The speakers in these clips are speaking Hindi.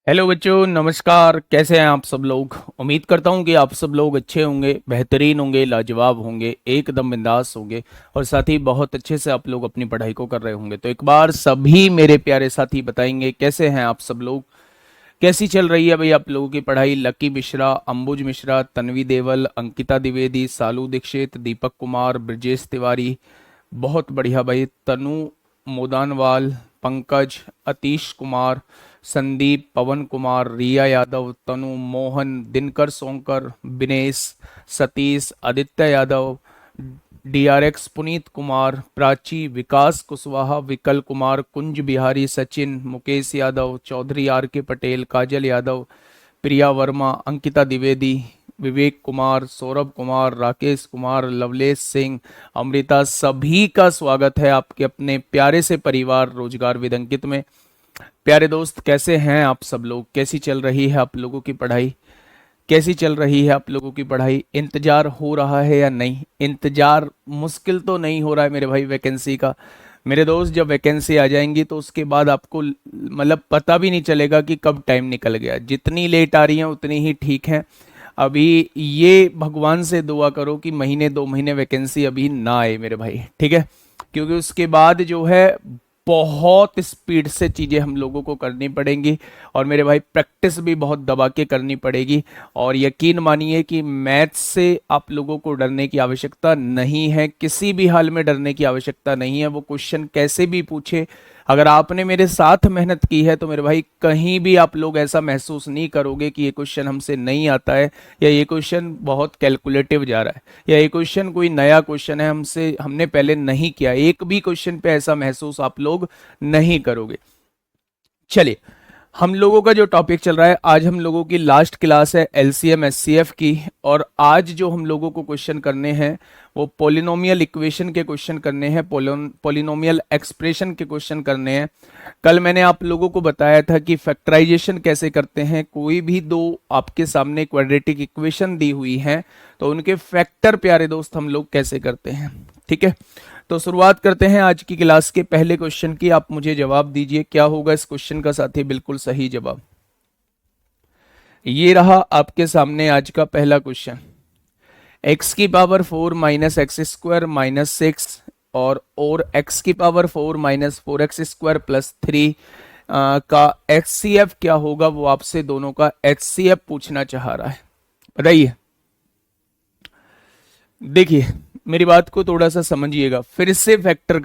हेलो बच्चों, नमस्कार। कैसे हैं आप सब लोग? उम्मीद करता हूं कि आप सब लोग अच्छे होंगे, बेहतरीन होंगे, लाजवाब होंगे, एकदम बिंदास होंगे और साथ ही बहुत अच्छे से आप लोग अपनी पढ़ाई को कर रहे होंगे। तो एक बार सभी मेरे प्यारे साथी बताएंगे कैसे हैं आप सब लोग, कैसी चल रही है भाई आप लोगों की पढ़ाई। लकी मिश्रा, अंबुज मिश्रा, तन्वी देवल, अंकिता द्विवेदी, सालू दीक्षित, दीपक कुमार, ब्रजेश तिवारी, बहुत बढ़िया भाई। तनु मोदानवाल, पंकज, अतीश कुमार, संदीप, पवन कुमार, रिया यादव, तनु, मोहन, दिनकर सोंकर, बिनेश, सतीश, आदित्य यादव, डीआरएक्स, पुनीत कुमार, प्राची, विकास कुशवाहा, विकल कुमार, कुंज बिहारी, सचिन, मुकेश यादव, चौधरी आर के पटेल, काजल यादव, प्रिया वर्मा, अंकिता द्विवेदी, विवेक कुमार, सौरभ कुमार, राकेश कुमार, लवलेश सिंह, अमृता, सभी का स्वागत है आपके अपने प्यारे से परिवार रोजगार विद अंकित में। प्यारे दोस्त, कैसे हैं आप सब लोग? कैसी चल रही है आप लोगों की पढ़ाई? कैसी चल रही है आप लोगों की पढ़ाई? इंतजार हो रहा है या नहीं? इंतजार मुश्किल तो नहीं हो रहा है मेरे भाई वैकेंसी का। मेरे दोस्त, जब वैकेंसी आ जाएंगी तो उसके बाद आपको मतलब पता भी नहीं चलेगा कि कब टाइम निकल गया। जितनी लेट आ रही हैं उतनी ही ठीक है। अभी ये भगवान से दुआ करो कि महीने 2 महीने वैकेंसी अभी ना आए मेरे भाई, ठीक है? क्योंकि उसके बाद जो है बहुत स्पीड से चीज़ें हम लोगों को करनी पड़ेंगी और मेरे भाई प्रैक्टिस भी बहुत दबा के करनी पड़ेगी। और यकीन मानिए कि मैथ्स से आप लोगों को डरने की आवश्यकता नहीं है, किसी भी हाल में डरने की आवश्यकता नहीं है। वो क्वेश्चन कैसे भी पूछे, अगर आपने मेरे साथ मेहनत की है तो मेरे भाई कहीं भी आप लोग ऐसा महसूस नहीं करोगे कि ये क्वेश्चन हमसे नहीं आता है या ये क्वेश्चन बहुत कैलकुलेटिव जा रहा है या ये क्वेश्चन कोई नया क्वेश्चन है हमने पहले नहीं किया। एक भी क्वेश्चन पे ऐसा महसूस आप लोग नहीं करोगे। चलिए, हम लोगों का जो टॉपिक चल रहा है, आज हम लोगों की लास्ट क्लास है एलसीएम एचसीएफ की। और आज जो हम लोगों को क्वेश्चन करने हैं वो पोलिनोमियल इक्वेशन के क्वेश्चन करने हैं, पोलिनोमियल एक्सप्रेशन के क्वेश्चन करने हैं। कल मैंने आप लोगों को बताया था कि फैक्टराइजेशन कैसे करते हैं। कोई भी दो आपके सामने क्वाड्रेटिक इक्वेशन दी हुई है तो उनके फैक्टर प्यारे दोस्त हम लोग कैसे करते हैं, ठीक है? तो शुरुआत करते हैं आज की क्लास के पहले क्वेश्चन की। आप मुझे जवाब दीजिए, क्या होगा इस क्वेश्चन का साथी बिल्कुल सही जवाब। ये रहा आपके सामने आज का पहला क्वेश्चन। एक्स की power 4 minus x square minus 6 और एक्स की पावर 4 माइनस 4x² प्लस 3 का एचसीएफ क्या होगा, वो आपसे दोनों का एचसीएफ पूछना चाह रहा है। बताइए। देखिए, मेरी बात को थोड़ा सा समझिएगा। फिर से फैक्टर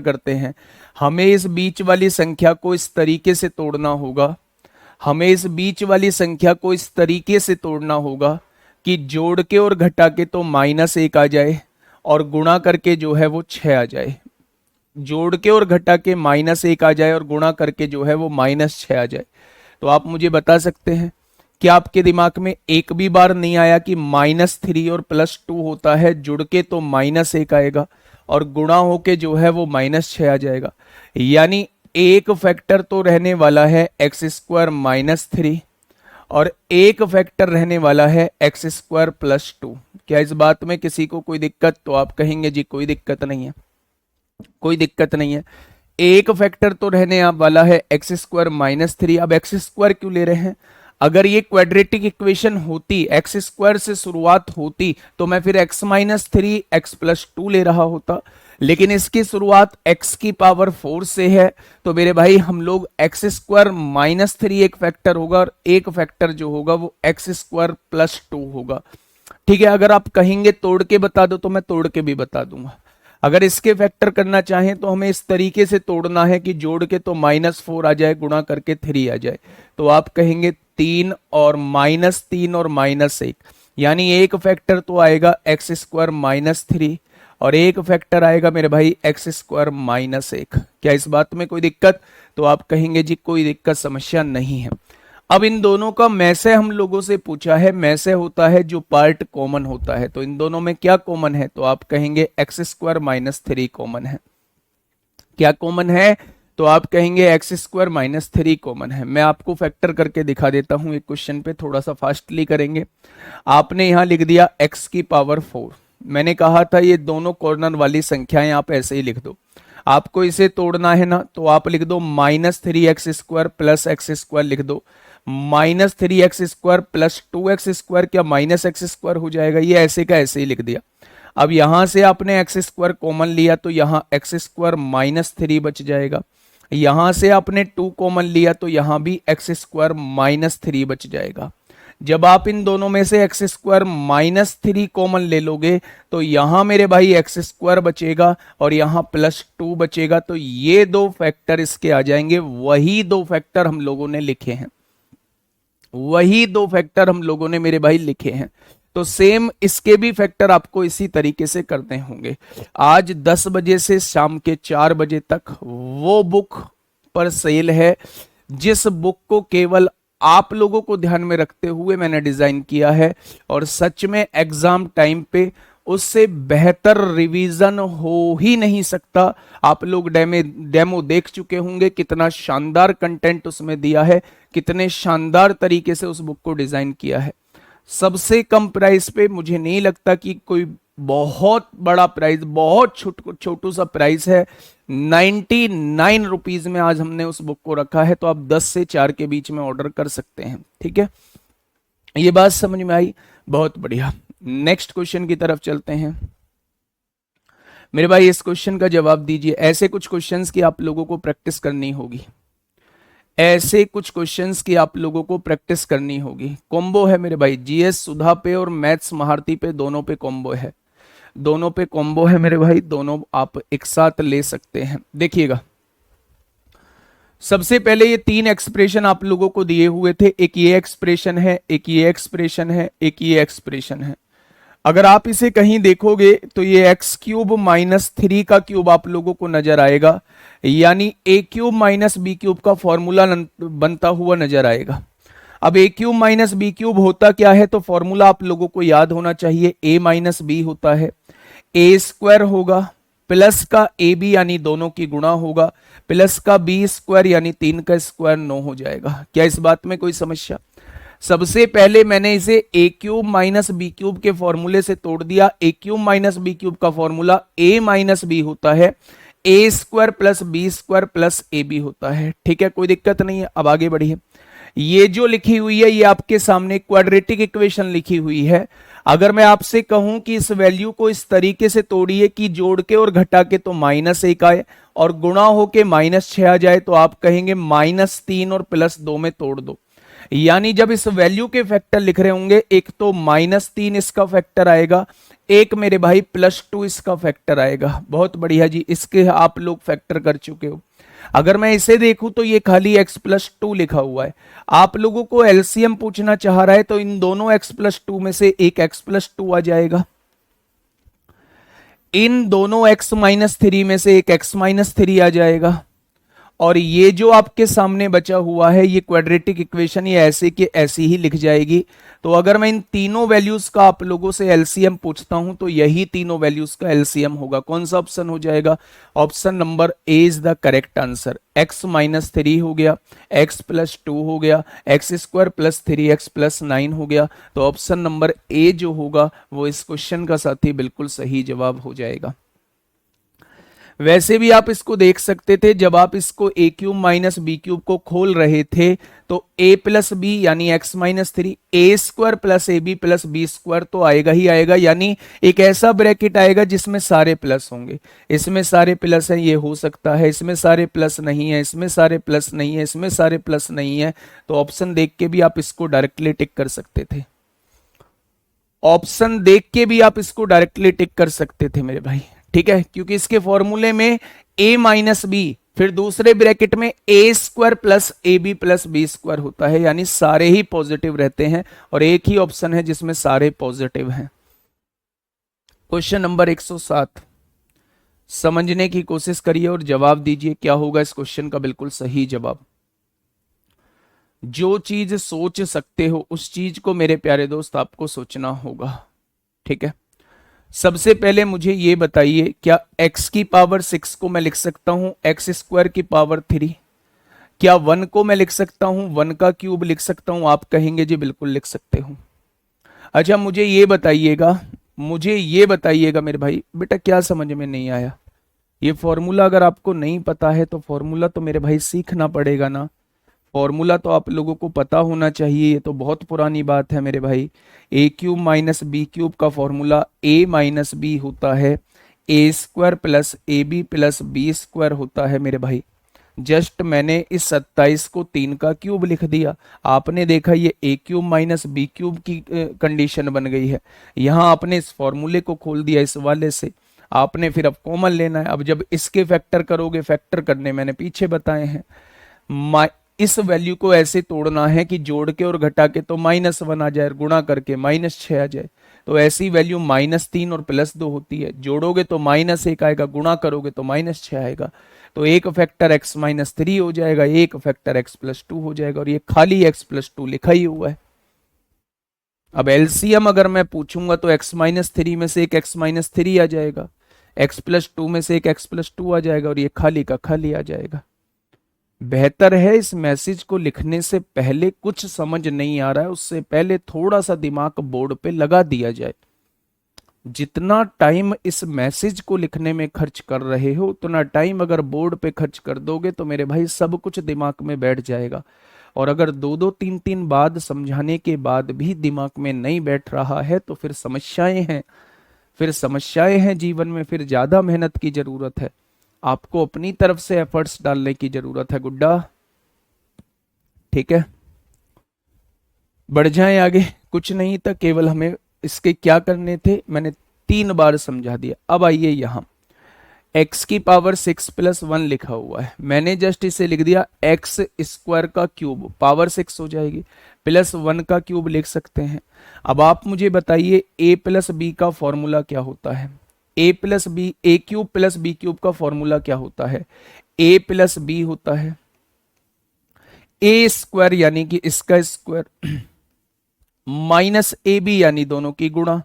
करते हैं। हमें इस बीच वाली संख्या को इस तरीके से तोड़ना होगा, हमें इस बीच वाली संख्या को इस तरीके से तोड़ना होगा कि जोड़ के और घटा के तो -1 आ जाए और गुणा करके जो है वो 6 आ जाए। जोड़ के और घटा के -1 आ जाए और गुणा करके जो है वो -6 आ जाए। तो आप मुझे बता सकते हैं कि आपके दिमाग में एक भी बार नहीं आया कि -3 और +2 होता है, जुड़ के तो -1 आएगा और गुणा होके जो है वो -6 आ जाएगा। यानी एक फैक्टर तो रहने वाला है x² -3 और एक फैक्टर रहने वाला है x² +2। क्या इस बात में किसी को कोई दिक्कत? तो आप कहेंगे जी कोई दिक्कत नहीं है, कोई दिक्कत नहीं है। एक फैक्टर तो रहने वाला है x² -3। अब x² क्यों ले रहे हैं? अगर ये क्वाड्रेटिक इक्वेशन होती, x² से शुरुआत होती, तो मैं फिर x -3 x+2 ले रहा होता। लेकिन इसकी शुरुआत x की पावर 4 से है, तो मेरे भाई हम लोग x² -3 एक फैक्टर होगा और एक फैक्टर जो होगा वो x² +2 होगा। ठीक है? अगर आप कहेंगे तोड़ के बता दो तो मैं तोड़ के भी बता दूंगा। अगर इसके फैक्टर करना चाहें तो हमें इस तरीके से तोड़ना है कि जोड़ के तो -4 आ जाए, गुणा करके 3 आ जाए। तो आप कहेंगे 3 और -3 और -1, यानी एक फैक्टर तो आएगा x² -3 और एक फैक्टर आएगा मेरे भाई x² -1। क्या इस बात में कोई दिक्कत? तो आप कहेंगे जी कोई दिक्कत, समस्या नहीं है। अब इन दोनों का में से हम लोगों से पूछा है, में से होता है जो पार्ट कॉमन होता है। तो इन दोनों में क्या कॉमन है? तो आप कहेंगे x² -3 कॉमन है। क्या कॉमन है? तो आप कहेंगे x² -3 कॉमन है। मैं आपको फैक्टर करके दिखा देता हूं एक क्वेश्चन पे, थोड़ा सा फास्टली करेंगे। आपने यहां लिख दिया x की पावर 4। मैंने कहा था ये दोनों कॉर्नर वाली संख्याएं आप ऐसे ही लिख दो। आपको इसे तोड़ना है ना, तो आप लिख दो -3x² प्लस एक्स स्क्वायर लिख दो। -3x² प्लस 2x², क्या -x² हो जाएगा? ये ऐसे का ऐसे ही लिख दिया। अब यहां से आपने x² कॉमन लिया तो यहां x² -3 बच जाएगा। यहां से आपने 2 कॉमन लिया तो यहां भी x² -3 बच जाएगा। जब आप इन दोनों में से x² -3 कॉमन ले लोगे तो यहां मेरे भाई x² बचेगा और यहां +2 बचेगा। तो ये दो फैक्टर इसके आ जाएंगे, वही दो फैक्टर हम लोगों ने लिखे हैं, वही दो फैक्टर हम लोगों ने मेरे भाई लिखे हैं। तो सेम इसके भी फैक्टर आपको इसी तरीके से करने होंगे। आज 10 बजे से शाम के 4 बजे तक वो बुक पर सेल है जिस बुक को केवल आप लोगों को ध्यान में रखते हुए मैंने डिजाइन किया है, और सच में एग्जाम टाइम पे उससे बेहतर रिवीजन हो ही नहीं सकता। आप लोग डेमो देख चुके होंगे, कितना शानदार कंटेंट उसमें दिया है, कितने शानदार तरीके से उस बुक को डिजाइन किया है। सबसे कम प्राइस पे, मुझे नहीं लगता कि कोई बहुत बड़ा प्राइस, बहुत छोटू सा प्राइस है, 99 रुपीज में आज हमने उस बुक को रखा है। तो आप 10 से 4 के बीच में ऑर्डर कर सकते हैं, ठीक है। ये बात समझ में आई? बहुत बढ़िया। नेक्स्ट क्वेश्चन की तरफ चलते हैं मेरे भाई। इस क्वेश्चन का जवाब दीजिए। ऐसे कुछ क्वेश्चंस की आप लोगों को प्रैक्टिस करनी होगी, ऐसे कुछ क्वेश्चंस की आप लोगों को प्रैक्टिस करनी होगी। कॉम्बो है मेरे भाई, जीएस सुधा पे और मैथ्स महारती पे, दोनों पे कॉम्बो है, दोनों पे कॉम्बो है मेरे भाई, दोनों आप एक साथ ले सकते हैं। देखिएगा, सबसे पहले ये 3 एक्सप्रेशन आप लोगों को दिए हुए थे। एक ये एक्सप्रेशन है, एक ये एक्सप्रेशन है, एक ये एक्सप्रेशन है। अगर आप इसे कहीं देखोगे तो ये x³ - 3 का क्यूब आप लोगों को नजर आएगा, यानी a³ - b³ का फॉर्मूला बनता हुआ नजर आएगा। अब a³ - b³ होता क्या है? तो फॉर्मूला आप लोगों को याद होना चाहिए, a - b होता है, a² होगा प्लस का ab यानी दोनों की गुणा होगा, प्लस का b² यानी 3 का स्क्वायर 9 हो जाएगा। क्या इस बात में कोई समस्या? सबसे पहले मैंने इसे a³ - b³ के फॉर्मूले से तोड़ दिया। a³ - b³ का फॉर्मूला a - b होता है, a² plus b² plus ab होता है, ठीक है, कोई दिक्कत नहीं है। अब आगे बढ़िए। ये जो लिखी हुई है ये आपके सामने क्वाड्रेटिक इक्वेशन लिखी हुई है। अगर मैं आपसे कहूं कि इस वैल्यू को इस तरीके से तोड़िए कि जोड़ के और घटा के तो -1 आए और गुणा होके -6 आ जाए, तो आप कहेंगे -3 और +2 में तोड़ दो। यानी जब इस वैल्यू के फैक्टर लिख रहे होंगे, एक तो -3 इसका फैक्टर आएगा, एक मेरे भाई +2 इसका फैक्टर आएगा। बहुत बढ़िया जी, इसके आप लोग फैक्टर कर चुके हो। अगर मैं इसे देखूं तो ये खाली x+2 लिखा हुआ है। आप लोगों को एलसीएम पूछना चाह रहा है, तो इन दोनों x+2 में से एक x+2 आ जाएगा, इन दोनों x-3 में से एक x-3 आ जाएगा, और ये जो आपके सामने बचा हुआ है ये क्वाड्रेटिक इक्वेशन, ये ऐसे के ऐसी ही लिख जाएगी। तो अगर मैं इन तीनों वैल्यूज का आप लोगों से एलसीएम पूछता हूं तो यही तीनों वैल्यूज का एलसीएम होगा। कौन सा ऑप्शन हो जाएगा? Option number A is the correct answer. x-3 हो गया, x+2 हो गया, x² + 3x + 9 हो गया। तो ऑप्शन नंबर ए जो होगा वो इस क्वेश्चन का साथी बिल्कुल सही जवाब हो जाएगा। वैसे भी आप इसको देख सकते थे, जब आप इसको a³ - b³ को खोल रहे थे तो a + b यानी x-3, a² + ab + b² तो आएगा ही आएगा, यानी एक ऐसा ब्रैकेट आएगा जिसमें सारे प्लस होंगे। इसमें सारे प्लस हैं, ये हो सकता है, इसमें सारे प्लस नहीं है, इसमें सारे प्लस नहीं है, इसमें सारे प्लस नहीं है। तो ऑप्शन देख के भी आप इसको डायरेक्टली टिक कर सकते थे, ऑप्शन देख के भी आप इसको डायरेक्टली टिक कर सकते थे मेरे भाई, ठीक है, क्योंकि इसके फॉर्मूले में a - b फिर दूसरे ब्रैकेट में a² + ab + b² होता है, यानी सारे ही पॉजिटिव रहते हैं, और एक ही ऑप्शन है जिसमें सारे पॉजिटिव हैं। क्वेश्चन नंबर 107 समझने की कोशिश करिए और जवाब दीजिए, क्या होगा इस क्वेश्चन का बिल्कुल सही जवाब। जो चीज सोच सकते हो उस चीज को मेरे प्यारे दोस्त आपको सोचना होगा, ठीक है। सबसे पहले मुझे ये बताइए, क्या x⁻6 को मैं लिख सकता हूं x²⁻3? क्या 1 को मैं लिख सकता हूं 1 का क्यूब लिख सकता हूं? आप कहेंगे जी बिल्कुल लिख सकते हो। अच्छा मुझे ये बताइएगा मेरे भाई, बेटा क्या समझ में नहीं आया? ये फॉर्मूला अगर आपको नहीं पता है तो फॉर्मूला तो मेरे भाई सीखना पड़ेगा ना। फॉर्मूला तो आप लोगों को पता होना चाहिए, ये तो बहुत पुरानी बात है मेरे भाई। A cube minus B cube का फॉर्मूला ए माइनस बी होता है, A square plus A B plus B square होता है मेरे भाई। जस्ट मैंने इस 27 को 3 का क्यूब लिख दिया, आपने देखा ये ए क्यूब माइनस बी क्यूब की कंडीशन बन गई है। यहाँ आपने इस फॉर्मूले को खोल दिया इस वाले से, आपने फिर अब कॉमन लेना है। अब जब इसके फैक्टर करोगे, फैक्टर करने मैंने पीछे बताए हैं, इस वैल्यू को ऐसे तोड़ना है कि जोड़ के और घटा के तो -1 आ जाए, गुणा करके -6 आ जाए। तो ऐसी वैल्यू -3 और +2 होती है, जोड़ोगे तो -1 आएगा, गुणा करोगे तो -6 आएगा। तो एक फैक्टर x-3 हो जाएगा, एक फैक्टर x+2 हो जाएगा, और ये खाली x+2 लिखा ही हुआ है। अब एलसीएम अगर मैं पूछूंगा तो x-3 में से एक x-3 आ जाएगा, x+2 में से एक x+2 आ जाएगा, और ये खाली का खाली आ जाएगा। बेहतर है इस मैसेज को लिखने से पहले, कुछ समझ नहीं आ रहा है उससे पहले थोड़ा सा दिमाग बोर्ड पे लगा दिया जाए। जितना टाइम इस मैसेज को लिखने में खर्च कर रहे हो, उतना टाइम अगर बोर्ड पे खर्च कर दोगे तो मेरे भाई सब कुछ दिमाग में बैठ जाएगा। और अगर 2-2 3-3 बार समझाने के बाद भी दिमाग में नहीं बैठ रहा है तो फिर समस्याएं हैं, फिर समस्याएं हैं जीवन में, फिर ज्यादा मेहनत की जरूरत है। आपको अपनी तरफ से एफर्ट्स डालने की जरूरत है गुड्डा, ठीक है। बढ़ जाएं आगे, कुछ नहीं था, केवल हमें इसके क्या करने थे, मैंने 3 बार समझा दिया। अब आइए यहाँ x की पावर 6 + 1 लिखा हुआ है, मैंने जस्ट इसे लिख दिया x स्क्वायर का क्यूब, पावर 6 हो जाएगी, +1 का क्यूब लिख सकते हैं। अब आप मुझे बताइए a + b का फॉर्मूला क्या होता है, a cube plus B cube का फॉर्मूला क्या होता है, a + b होता है, a स्क्वायर यानी कि इसका स्क्वायर -ab यानी दोनों की गुणा,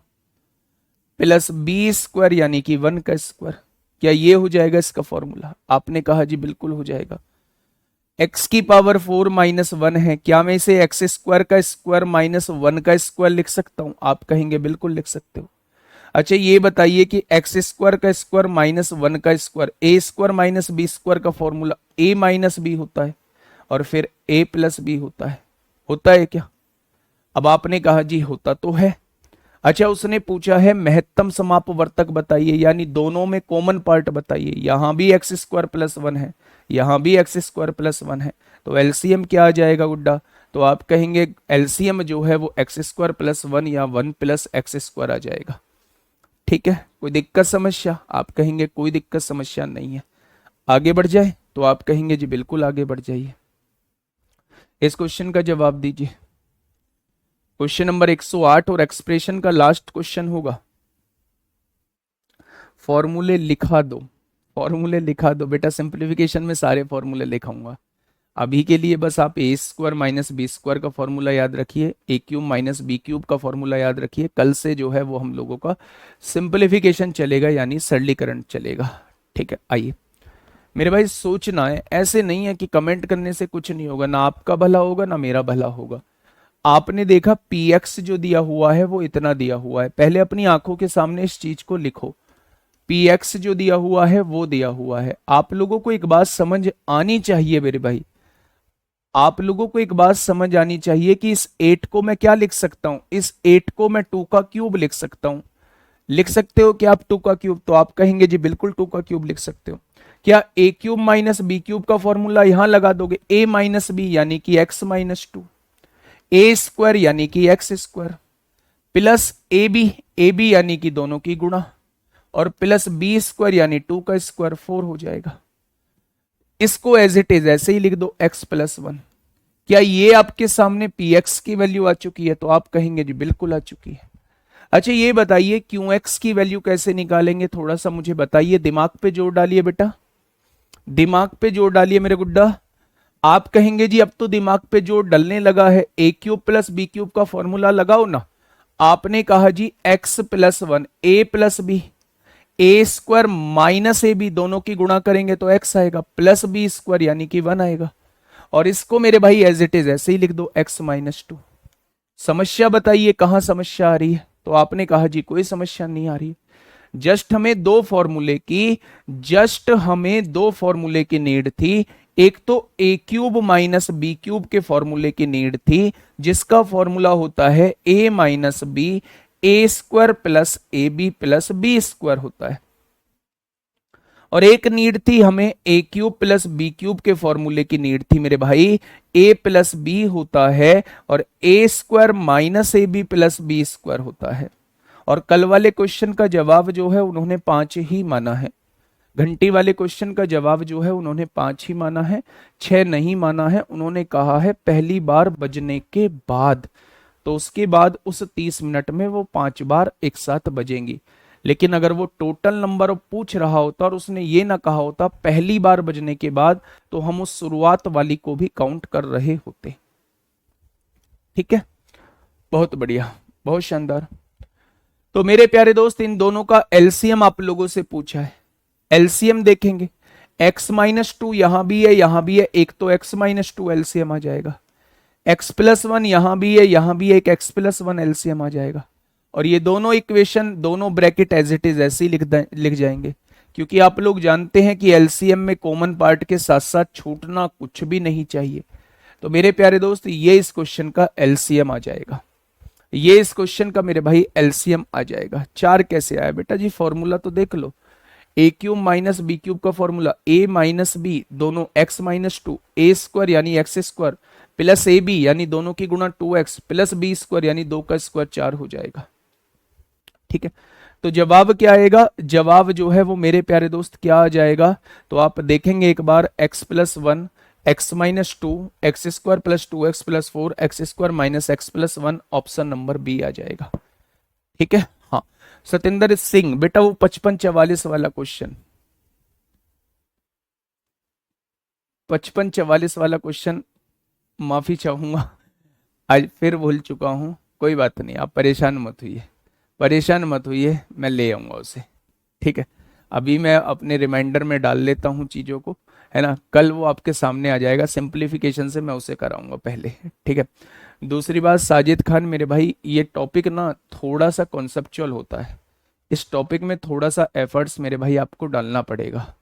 प्लस बी स्क्वायर यानी कि 1 का स्क्वायर। क्या ये हो जाएगा इसका फॉर्मूला? आपने कहा जी बिल्कुल हो जाएगा। x की पावर 4 - 1 है, क्या मैं इसे x स्क्वायर का स्क्वायर -1 का स्क्वायर लिख सकता हूं? आप कहेंगे बिल्कुल लिख सकते हो। अच्छा ये बताइए कि x स्क्वायर का स्क्वायर -1 का square, a square minus B square का फॉर्मूला a माइनस बी होता है, और फिर a प्लस बी होता है क्या? अब आपने कहा जी होता तो है। अच्छा उसने पूछा है महत्तम समापवर्तक बताइए, यानी दोनों में कॉमन पार्ट बताइए। यहां भी x स्क्वायर प्लस 1 है, यहां भी x स्क्वायर प्लस 1 है, तो एलसीएम क्या आ जाएगा गुड्डा? तो आप कहेंगे एलसीएम जो है वो x स्क्वायर प्लस 1 या 1 + x स्क्वायर आ जाएगा। ठीक है, कोई दिक्कत समस्या? आप कहेंगे कोई दिक्कत समस्या नहीं है। आगे बढ़ जाए तो आप कहेंगे जी बिल्कुल आगे बढ़ जाइए। इस क्वेश्चन का जवाब दीजिए। क्वेश्चन नंबर 108 और एक्सप्रेशन का लास्ट क्वेश्चन होगा। फॉर्मूले लिखा दो, फॉर्मूले लिखा दो बेटा, सिंप्लीफिकेशन में सारे फॉर्मूले लिखाऊंगा। अभी के लिए बस आप a square minus B square का फॉर्मूला याद रखिए, a cube minus B cube का फॉर्मूला याद रखिए। कल से जो है वो हम लोगों का सिंप्लीफिकेशन चलेगा, यानी सरलीकरण चलेगा। ठीक है, आइए मेरे भाई सोचना है, ऐसे नहीं है कि कमेंट करने से कुछ नहीं होगा, ना आपका भला होगा ना मेरा भला होगा। आपने देखा px जो दिया हुआ है वो इतना दिया हुआ है, पहले अपनी आंखों के सामने इस चीज को लिखो। px जो दिया हुआ है वो दिया हुआ है। आप लोगों को एक बात समझ आनी चाहिए मेरे भाई, आप लोगों को एक बात समझ आनी चाहिए कि इस 8 को मैं क्या लिख सकता हूं, इस 8 को मैं 2 का क्यूब लिख सकता हूं। लिख सकते हो क्या आप 2 का क्यूब? तो आप कहेंगे जी बिल्कुल 2 का क्यूब लिख सकते हो। क्या a cube minus B cube का फॉर्मूला यहां लगा दोगे, a माइनस बी यानी कि x माइनस 2, ए स्क्वायर यानी कि X square, plus A B यानी कि दोनों की गुणा, और प्लस बी स्क्वायर यानी 2 का स्क्वायर 4 हो जाएगा। इसको एज इट इज ऐसे ही लिख दो x + 1। क्या ये आपके सामने px की वैल्यू आ चुकी है? तो आप कहेंगे जी बिल्कुल आ चुकी है। अच्छा ये बताइए qx की वैल्यू कैसे निकालेंगे, थोड़ा सा मुझे बताइए, दिमाग पे जोर डालिए बेटा, दिमाग पे जोर डालिए मेरे गुड्डा। आप कहेंगे जी अब तो दिमाग पे जोर डलने लगा है, a cube plus B cube का फॉर्मूला लगाओ ना। आपने कहा जी x + 1 a + b, a square minus A B दोनों की गुणा करेंगे तो x आएगा, प्लस बी स्क्वायर यानी कि 1 आएगा, और इसको मेरे भाई एज इट इज ऐसे ही लिख दो x - 2। समस्या बताइए कहां समस्या आ रही है? तो आपने कहा जी कोई समस्या नहीं आ रही है। जस्ट हमें दो फॉर्मूले की नीड थी। एक तो A cube minus B cube के फॉर्मूले की नीड थी, जिसका फॉर्मूला होता है A minus B A square plus A B plus B square होता है। और एक नीड थी हमें A cube plus B cube के फॉर्मूले की नीड थी मेरे भाई, ए प्लस बी होता है और A square minus A B plus B square होता है। और कल वाले क्वेश्चन का जवाब जो है उन्होंने 5 ही माना है। घंटी वाले क्वेश्चन का जवाब जो है उन्होंने 5 ही माना है, 6 नहीं माना है। उन्होंने कहा है पहली बार बजने के बाद, तो उसके बाद उस 30 मिनट में वो 5 बार एक साथ बजेंगी। लेकिन अगर वो टोटल नंबर पूछ रहा होता और उसने ये ना कहा होता पहली बार बजने के बाद, तो हम उस शुरुआत वाली को भी काउंट कर रहे होते। ठीक है, बहुत बढ़िया, बहुत शानदार। तो मेरे प्यारे दोस्त, इन दोनों का एलसीएम आप लोगों से पूछा है। एलसीएम देखेंगे, x माइनस टू यहां भी है यहां भी है, एक तो x माइनस टू एलसीएम आ जाएगा। x प्लस वन यहां भी है यहां भी है, एक x प्लस वन एलसीएम आ जाएगा। और ये दोनों इक्वेशन, दोनों ब्रैकेट एज इट इज ऐसे ही लिख जाएंगे, क्योंकि आप लोग जानते हैं कि एलसीएम में कॉमन पार्ट के साथ साथ छूटना कुछ भी नहीं चाहिए। तो मेरे प्यारे दोस्त, ये इस क्वेश्चन का एलसीएम आ जाएगा, ये इस क्वेश्चन का मेरे भाई एलसीएम आ जाएगा। 4 कैसे आया बेटा जी, फॉर्मूला तो देख लो। A cube minus B cube का फॉर्मूला ए माइनस बी दोनों X minus two, A square यानी X square plus A B यानी दोनों की गुणा 2x प्लस बी स्क्वायर यानी 2 का स्क्वायर 4 हो जाएगा। ठीक है, तो जवाब क्या आएगा, जवाब जो है वो मेरे प्यारे दोस्त क्या आ जाएगा, तो आप देखेंगे एक बार, x plus one X minus two X square plus 2x plus 4 X square minus X plus 1, option number B आ जाएगा। ठीक है, हाँ। सतेंद्र सिंह बेटा, वो 55-44 वाला क्वेश्चन, 55-44 वाला क्वेश्चन, माफी चाहूंगा आज फिर भूल चुका हूं, कोई बात नहीं, आप परेशान मत होइए, परेशान मत होइए, मैं ले आऊंगा उसे। ठीक है, अभी मैं अपने रिमाइंडर में डाल लेता हूं चीजों को, है ना, कल वो आपके सामने आ जाएगा, सिंप्लीफिकेशन से मैं उसे कराऊंगा पहले। ठीक है, दूसरी बात साजिद खान मेरे भाई, ये टॉपिक ना थोड़ा सा कॉन्सेप्चुअल होता है, इस टॉपिक में थोड़ा सा एफर्ट्स मेरे भाई आपको डालना पड़ेगा।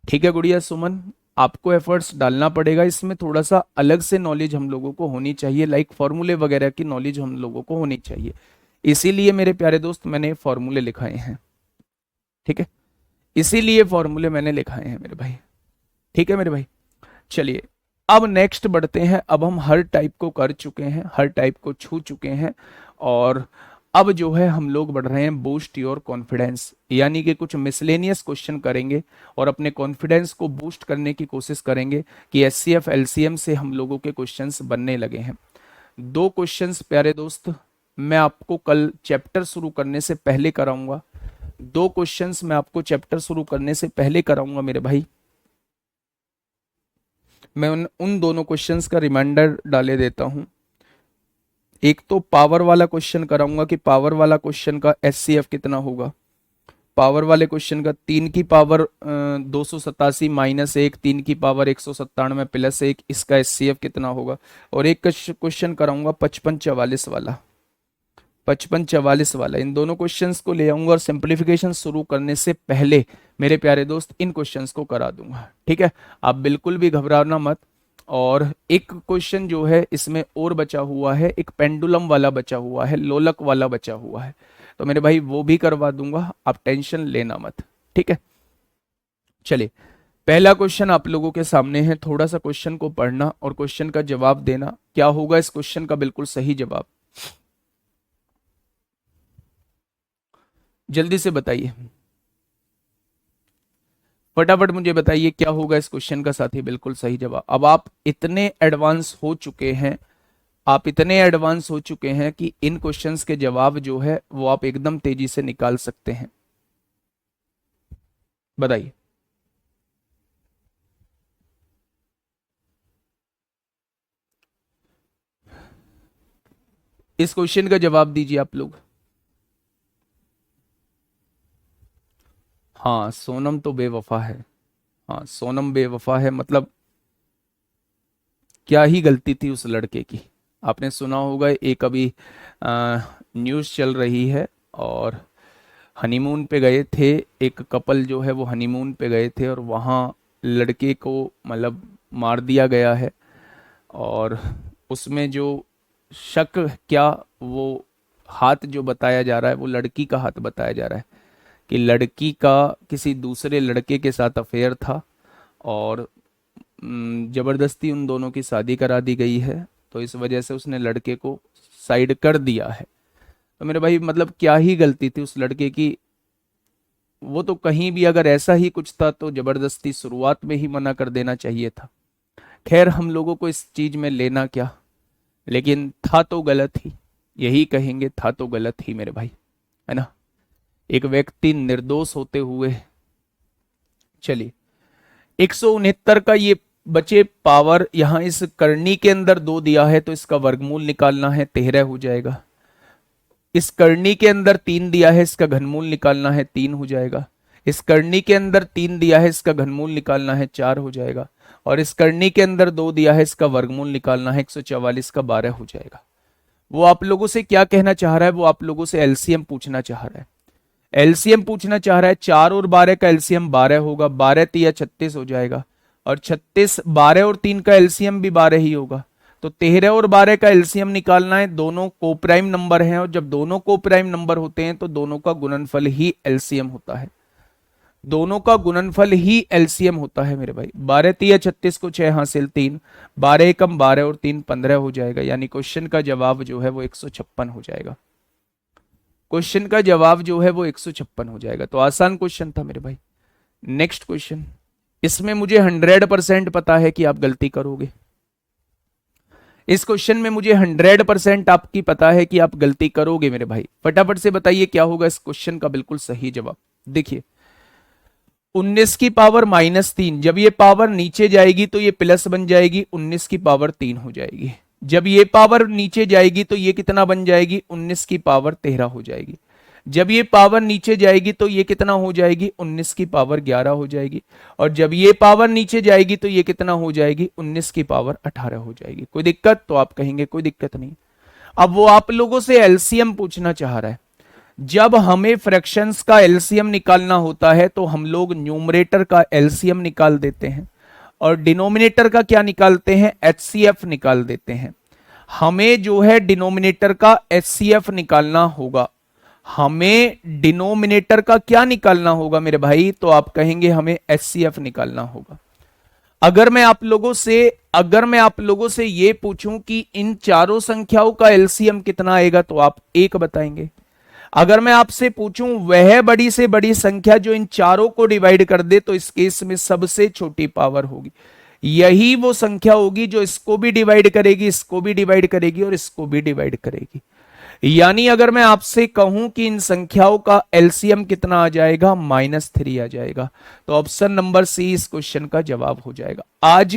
ठीक है गुड़िया सुमन, आपको एफर्ट्स डालना पड़ेगा, इसमें थोड़ा सा अलग से नॉलेज हम लोगों को होनी चाहिए, लाइक फॉर्मूले वगैरह की नॉलेज हम लोगों को होनी चाहिए। इसीलिए मेरे प्यारे दोस्त मैंने फॉर्मूले लिखाए हैं। ठीक है, इसीलिए फॉर्मूले मैंने लिखाए हैं मेरे भाई। ठीक है मेरे भाई, चलिए अब नेक्स्ट बढ़ते हैं। अब हम हर टाइप को कर चुके हैं, हर टाइप को छू चुके हैं, और अब जो है हम लोग बढ़ रहे हैं बूस्ट योर कॉन्फिडेंस, यानी कि कुछ मिसलेनियस क्वेश्चन करेंगे और अपने कॉन्फिडेंस को बूस्ट करने की कोशिश करेंगे कि एचसीएफ एलसीएम से हम लोगों के क्वेश्चंस बनने लगे हैं। 2 क्वेश्चंस प्यारे दोस्त मैं आपको कल चैप्टर शुरू करने से पहले कराऊंगा, 2 क्वेश्चंस मैं आपको चैप्टर शुरू करने से पहले कराऊंगा मेरे भाई। मैं उन दोनों क्वेश्चंस का रिमाइंडर डाले देता हूं। एक तो पावर वाला क्वेश्चन कराऊंगा कि पावर वाला क्वेश्चन का एचसीएफ कितना होगा। पावर वाले क्वेश्चन का 3 की पावर 287 माइनस 1, 3 की पावर 197 प्लस 1, इसका एचसीएफ कितना होगा। और एक क्वेश्चन कराऊंगा 55-44 वाला, 55-44 वाला। इन दोनों क्वेश्चंस को ले आऊंगा और सिंप्लीफिकेशन शुरू करने से पहले मेरे प्यारे दोस्त इन क्वेश्चंस को करा दूंगा। ठीक है, आप बिल्कुल भी घबराना मत। और एक क्वेश्चन जो है इसमें और बचा हुआ है, एक पेंडुलम वाला बचा हुआ है, लोलक वाला बचा हुआ है, तो मेरे भाई वो भी करवा दूंगा, आप टेंशन लेना मत। ठीक है, चलिए पहला क्वेश्चन आप लोगों के सामने है, थोड़ा सा क्वेश्चन को पढ़ना और क्वेश्चन का जवाब देना। क्या होगा इस क्वेश्चन का बिल्कुल सही जवाब, जल्दी से बताइए, फटाफट मुझे बताइए क्या होगा इस क्वेश्चन का साथी बिल्कुल सही जवाब। अब आप इतने एडवांस हो चुके हैं, आप इतने एडवांस हो चुके हैं कि इन क्वेश्चंस के जवाब जो है वो आप एकदम तेजी से निकाल सकते हैं। बताइए, इस क्वेश्चन का जवाब दीजिए आप लोग। हाँ सोनम तो बेवफा है, हाँ सोनम बेवफा है, मतलब क्या ही गलती थी उस लड़के की। आपने सुना होगा एक अभी न्यूज़ चल रही है, और हनीमून पे गए थे, एक कपल जो है वो हनीमून पे गए थे और वहाँ लड़के को मतलब मार दिया गया है। और उसमें जो शक क्या, वो हाथ जो बताया जा रहा है वो लड़की का हाथ बताया जा रहा है कि लड़की का किसी दूसरे लड़के के साथ अफेयर था और जबरदस्ती उन दोनों की शादी करा दी गई है, तो इस वजह से उसने लड़के को साइड कर दिया है। तो मेरे भाई मतलब क्या ही गलती थी उस लड़के की, वो तो कहीं भी अगर ऐसा ही कुछ था तो जबरदस्ती शुरुआत में ही मना कर देना चाहिए था। खैर हम लोगों को इस चीज में लेना क्या, लेकिन था तो गलत ही, यही कहेंगे, था तो गलत ही मेरे भाई, है ना। एक व्यक्ति निर्दोष होते हुए, चलिए 169 का ये बचे पावर, यहां इस करनी के अंदर 2 दिया है तो इसका वर्गमूल निकालना है, 13 हो जाएगा। इस करनी के अंदर 3 दिया है, इसका घनमूल निकालना है, 3 हो जाएगा। इस करनी के अंदर 3 दिया है, इसका घनमूल निकालना है, 4 हो जाएगा। और इस करनी के अंदर 2 दिया है, इसका वर्गमूल निकालना है, 144 का 12 हो जाएगा। वो आप लोगों से क्या कहना चाह रहा है, वो आप लोगों से एलसीएम पूछना चाह रहा है। एलसीएम पूछना चाह रहा है, 4 और 12 का एलसीएम 12 होगा, 12 तिया 36 हो जाएगा। और 36, 12 और 3 का एलसीएम भी 12 ही होगा। तो 13 और 12 का एलसीएम निकालना है, दोनों कोप्राइम नंबर हैं और जब दोनों कोप्राइम नंबर होते हैं तो दोनों का गुणनफल ही एलसीएम होता है। दोनों का गुणनफल ही एलसीएम होता है मेरे भाई। 12 तिया 36 को 6 हासिल 3, 12 एकम 12 और 3 15 हो जाएगा। यानी क्वेश्चन का जवाब जो है वो 156 हो जाएगा। क्वेश्चन का जवाब जो है वो 156 हो जाएगा। तो आसान क्वेश्चन था मेरे भाई। नेक्स्ट क्वेश्चन, इसमें मुझे 100% पता है कि आप गलती करोगे। इस क्वेश्चन में मुझे 100% आपकी पता है कि आप गलती करोगे मेरे भाई। फटाफट से बताइए क्या होगा इस क्वेश्चन का बिल्कुल सही जवाब। देखिए 19 की पावर -3, जब ये पावर नीचे जाएगी तो ये प्लस बन जाएगी, 19 की पावर 3 हो जाएगी। जब ये पावर नीचे जाएगी तो ये कितना बन जाएगी, 19 की पावर 13 हो जाएगी। जब ये पावर नीचे जाएगी तो ये कितना हो जाएगी, 19 की पावर 11 हो जाएगी। और जब ये पावर नीचे जाएगी तो ये कितना हो जाएगी, 19 की पावर 18 हो जाएगी। कोई दिक्कत, तो आप कहेंगे कोई दिक्कत नहीं। अब वो आप लोगों से एलसीएम पूछना चाह रहा है। जब हमें फ्रैक्शंस का एलसीएम निकालना होता है तो हम लोग न्यूमरेटर का एलसीएम निकाल देते हैं और डिनोमिनेटर का क्या निकालते हैं, एचसीएफ निकाल देते हैं। हमें जो है डिनोमिनेटर का एचसीएफ निकालना होगा। हमें डिनोमिनेटर का क्या निकालना होगा मेरे भाई, तो आप कहेंगे हमें एचसीएफ निकालना होगा। अगर मैं आप लोगों से ये पूछूं कि इन चारों संख्याओं का एलसीएम कितना आएगा तो आप 1 बताएंगे। अगर मैं आपसे पूछूं वह बड़ी से बड़ी संख्या जो इन चारों को डिवाइड कर दे, तो इस केस में सबसे छोटी पावर होगी। यही वो संख्या होगी जो इसको भी डिवाइड करेगी, इसको भी डिवाइड करेगी और इसको भी डिवाइड करेगी। यानी अगर मैं आपसे कहूं कि इन संख्याओं का एलसीएम कितना आ जाएगा, -3 आ जाएगा। तो ऑप्शन नंबर सी इस क्वेश्चन का जवाब हो जाएगा। आज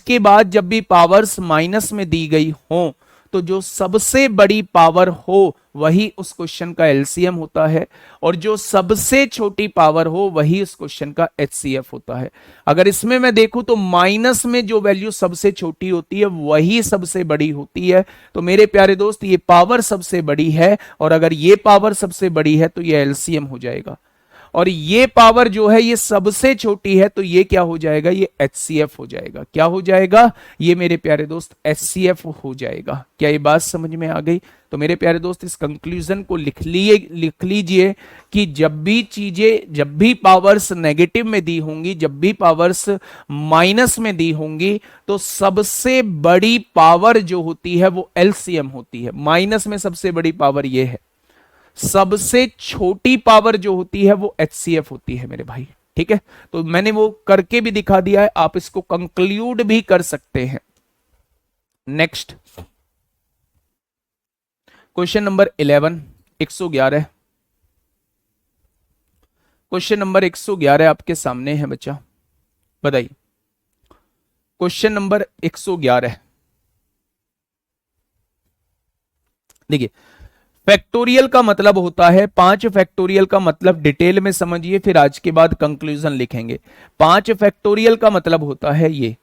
के बाद जब भी पावर्स माइनस में दी गई हो तो जो सबसे बड़ी पावर हो वही उस क्वेश्चन का एलसीएम होता है और जो सबसे छोटी पावर हो वही उस क्वेश्चन का एचसीएफ होता है। अगर इसमें मैं देखूं तो माइनस में जो वैल्यू सबसे छोटी होती है वही सबसे बड़ी होती है। तो मेरे प्यारे दोस्त ये पावर सबसे बड़ी है और अगर ये पावर सबसे बड़ी है तो ये एलसीएम हो जाएगा। और ये पावर जो है ये सबसे छोटी है तो ये क्या हो जाएगा, ये एचसीएफ हो जाएगा। क्या हो जाएगा, ये मेरे प्यारे दोस्त एचसीएफ हो जाएगा। क्या ये बात समझ में आ गई? तो मेरे प्यारे दोस्त इस कंक्लूजन को लिख लीजिए कि जब भी पावर्स नेगेटिव में दी होंगी, जब भी पावर्स माइनस में दी होंगी, तो सबसे बड़ी पावर जो होती है वो एलसीएम होती है। माइनस में सबसे बड़ी पावर ये है, सबसे छोटी पावर जो होती है वो एचसीएफ होती है मेरे भाई। ठीक है, तो मैंने वो करके भी दिखा दिया है, आप इसको कंक्लूड भी कर सकते हैं। Next question number 11, 111। Question number 111 आपके सामने है बच्चा, बताइए। क्वेश्चन नंबर 111 देखिए, फैक्टोरियल का मतलब होता है 5 फैक्टोरियल का मतलब डिटेल में समझिए, फिर आज के बाद कंक्लूजन लिखेंगे। 5 फैक्टोरियल का मतलब होता है ये।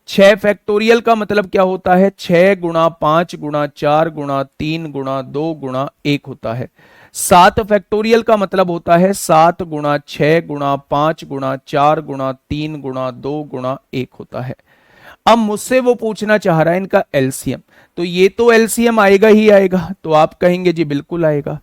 6 फैक्टोरियल का मतलब क्या होता है, 6 गुणा 5 गुणा 4 गुणा 3 गुणा 2 गुणा 1 होता है। 7 फैक्टोरियल का मतलब होता है 7 गुणा 6 गुणा 5 गुणा 4 गुणा 3 गुणा 2 गुणा 1 होता है। अब मुझसे वो पूछना चाह रहा है इनका एलसीएम, तो ये तो एलसीएम आएगा ही आएगा, तो आप कहेंगे जी बिल्कुल आएगा।